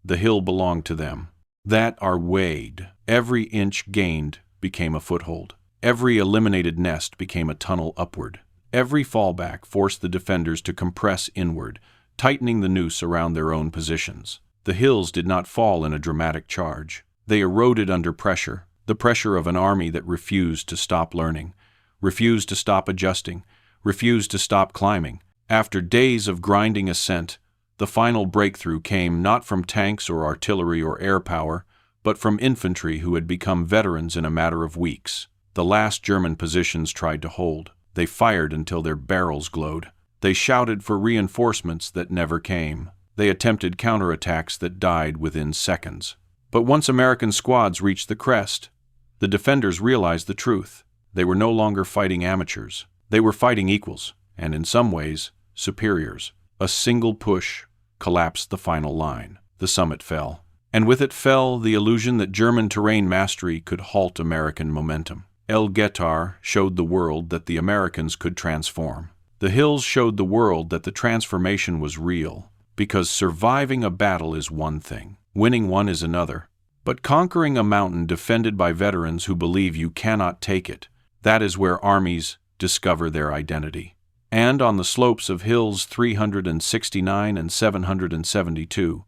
the hill belonged to them. That are weighed. Every inch gained became a foothold. Every eliminated nest became a tunnel upward. Every fallback forced the defenders to compress inward, tightening the noose around their own positions. The hills did not fall in a dramatic charge. They eroded under pressure, the pressure of an army that refused to stop learning, refused to stop adjusting, refused to stop climbing. After days of grinding ascent, the final breakthrough came not from tanks or artillery or air power, but from infantry who had become veterans in a matter of weeks. The last German positions tried to hold. They fired until their barrels glowed. They shouted for reinforcements that never came. They attempted counterattacks that died within seconds. But once American squads reached the crest, the defenders realized the truth. They were no longer fighting amateurs. They were fighting equals, and in some ways, superiors. A single push collapsed the final line. The summit fell. And with it fell the illusion that German terrain mastery could halt American momentum. Guettar showed the world that the Americans could transform. The hills showed the world that the transformation was real, because surviving a battle is one thing, winning one is another. But conquering a mountain defended by veterans who believe you cannot take it, that is where armies discover their identity. And on the slopes of hills 369 and 772,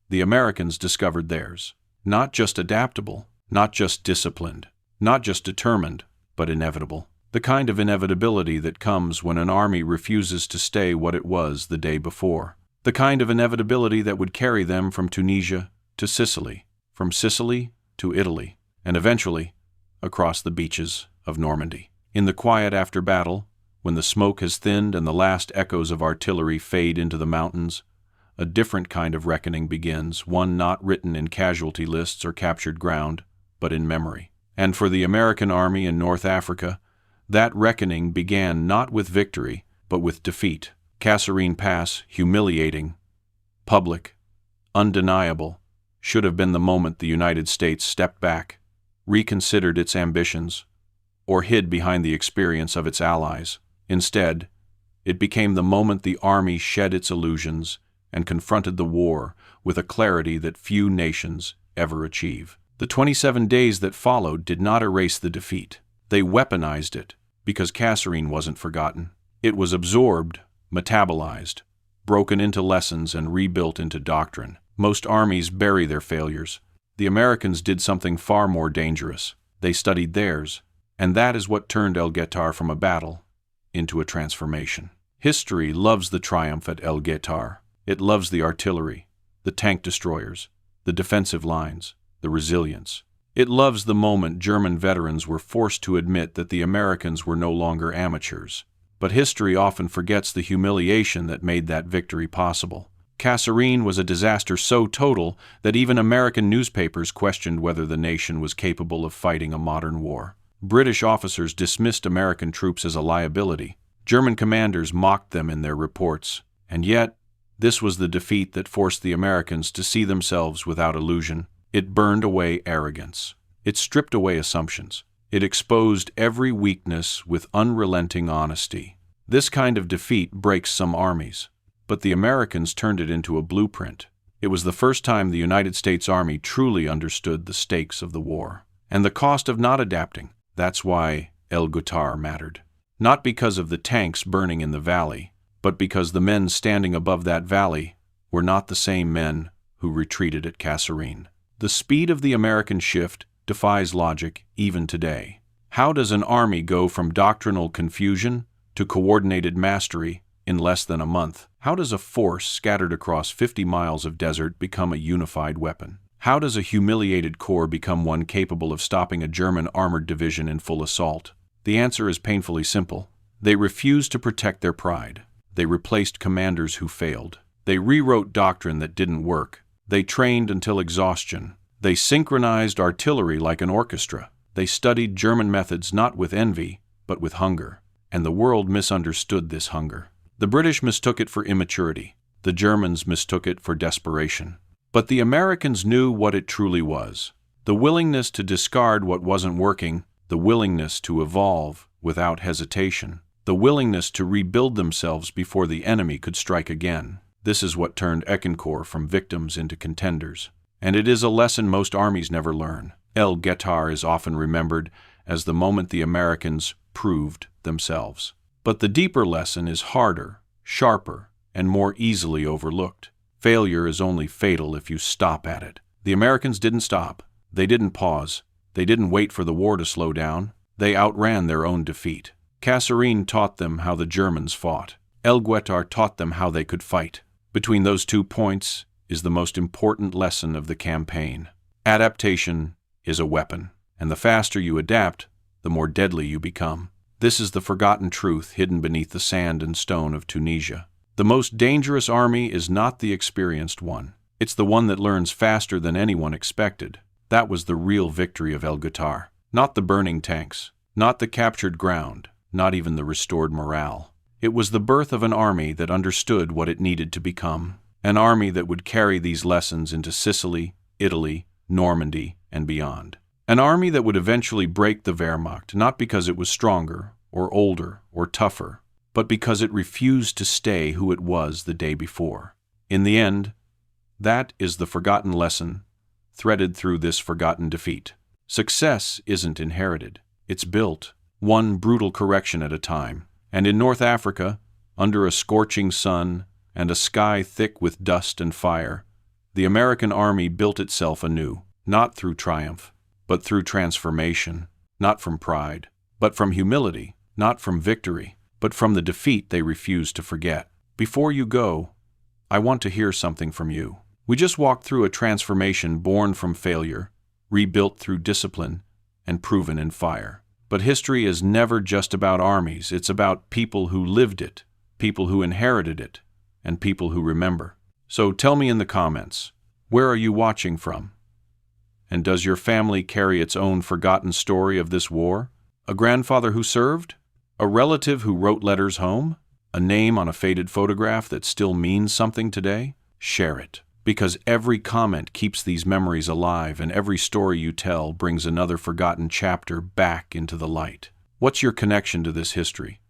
the Americans discovered theirs. Not just adaptable, not just disciplined, not just determined, but inevitable. The kind of inevitability that comes when an army refuses to stay what it was the day before. The kind of inevitability that would carry them from Tunisia to Sicily, from Sicily to Italy, and eventually across the beaches of Normandy. In the quiet after battle, when the smoke has thinned and the last echoes of artillery fade into the mountains, a different kind of reckoning begins, one not written in casualty lists or captured ground, but in memory. And for the American army in North Africa, that reckoning began not with victory, but with defeat. Kasserine Pass, humiliating, public, undeniable, should have been the moment the United States stepped back, reconsidered its ambitions, or hid behind the experience of its allies. Instead, it became the moment the army shed its illusions and confronted the war with a clarity that few nations ever achieve. The 27 days that followed did not erase the defeat. They weaponized it, because Kasserine wasn't forgotten. It was absorbed, metabolized, broken into lessons and rebuilt into doctrine. Most armies bury their failures. The Americans did something far more dangerous. They studied theirs, and that is what turned Guettar from a battle into a transformation. History loves the triumph at Guettar. It loves the artillery, the tank destroyers, the defensive lines, the resilience. It loves the moment German veterans were forced to admit that the Americans were no longer amateurs. But history often forgets the humiliation that made that victory possible. Kasserine was a disaster so total that even American newspapers questioned whether the nation was capable of fighting a modern war. British officers dismissed American troops as a liability. German commanders mocked them in their reports. And yet, this was the defeat that forced the Americans to see themselves without illusion. It burned away arrogance. It stripped away assumptions. It exposed every weakness with unrelenting honesty. This kind of defeat breaks some armies, but the Americans turned it into a blueprint. It was the first time the United States Army truly understood the stakes of the war and the cost of not adapting. That's why Guettar mattered. Not because of the tanks burning in the valley, but because the men standing above that valley were not the same men who retreated at Kasserine. The speed of the American shift defies logic even today. How does an army go from doctrinal confusion to coordinated mastery in less than a month? How does a force scattered across 50 miles of desert become a unified weapon? How does a humiliated corps become one capable of stopping a German armored division in full assault? The answer is painfully simple. They refused to protect their pride. They replaced commanders who failed. They rewrote doctrine that didn't work. They trained until exhaustion. They synchronized artillery like an orchestra. They studied German methods not with envy, but with hunger. And the world misunderstood this hunger. The British mistook it for immaturity. The Germans mistook it for desperation. But the Americans knew what it truly was. The willingness to discard what wasn't working, the willingness to evolve without hesitation, the willingness to rebuild themselves before the enemy could strike again. This is what turned Guettar from victims into contenders. And it is a lesson most armies never learn. Guettar is often remembered as the moment the Americans proved themselves. But the deeper lesson is harder, sharper, and more easily overlooked. Failure is only fatal if you stop at it. The Americans didn't stop. They didn't pause. They didn't wait for the war to slow down. They outran their own defeat. Kasserine taught them how the Germans fought. Guettar taught them how they could fight. Between those 2 points is the most important lesson of the campaign. Adaptation is a weapon, and the faster you adapt, the more deadly you become. This is the forgotten truth hidden beneath the sand and stone of Tunisia. The most dangerous army is not the experienced one. It's the one that learns faster than anyone expected. That was the real victory of Guettar. Not the burning tanks, not the captured ground, not even the restored morale. It was the birth of an army that understood what it needed to become. An army that would carry these lessons into Sicily, Italy, Normandy, and beyond. An army that would eventually break the Wehrmacht, not because it was stronger, or older, or tougher, but because it refused to stay who it was the day before. In the end, that is the forgotten lesson threaded through this forgotten defeat. Success isn't inherited. It's built, one brutal correction at a time. And in North Africa, under a scorching sun and a sky thick with dust and fire, the American army built itself anew, not through triumph, but through transformation, not from pride, but from humility, not from victory, but from the defeat they refused to forget. Before you go, I want to hear something from you. We just walked through a transformation born from failure, rebuilt through discipline, and proven in fire. But history is never just about armies. It's about people who lived it, people who inherited it, and people who remember. So tell me in the comments, where are you watching from? And does your family carry its own forgotten story of this war? A grandfather who served? A relative who wrote letters home? A name on a faded photograph that still means something today? Share it. Because every comment keeps these memories alive, and every story you tell brings another forgotten chapter back into the light. What's your connection to this history?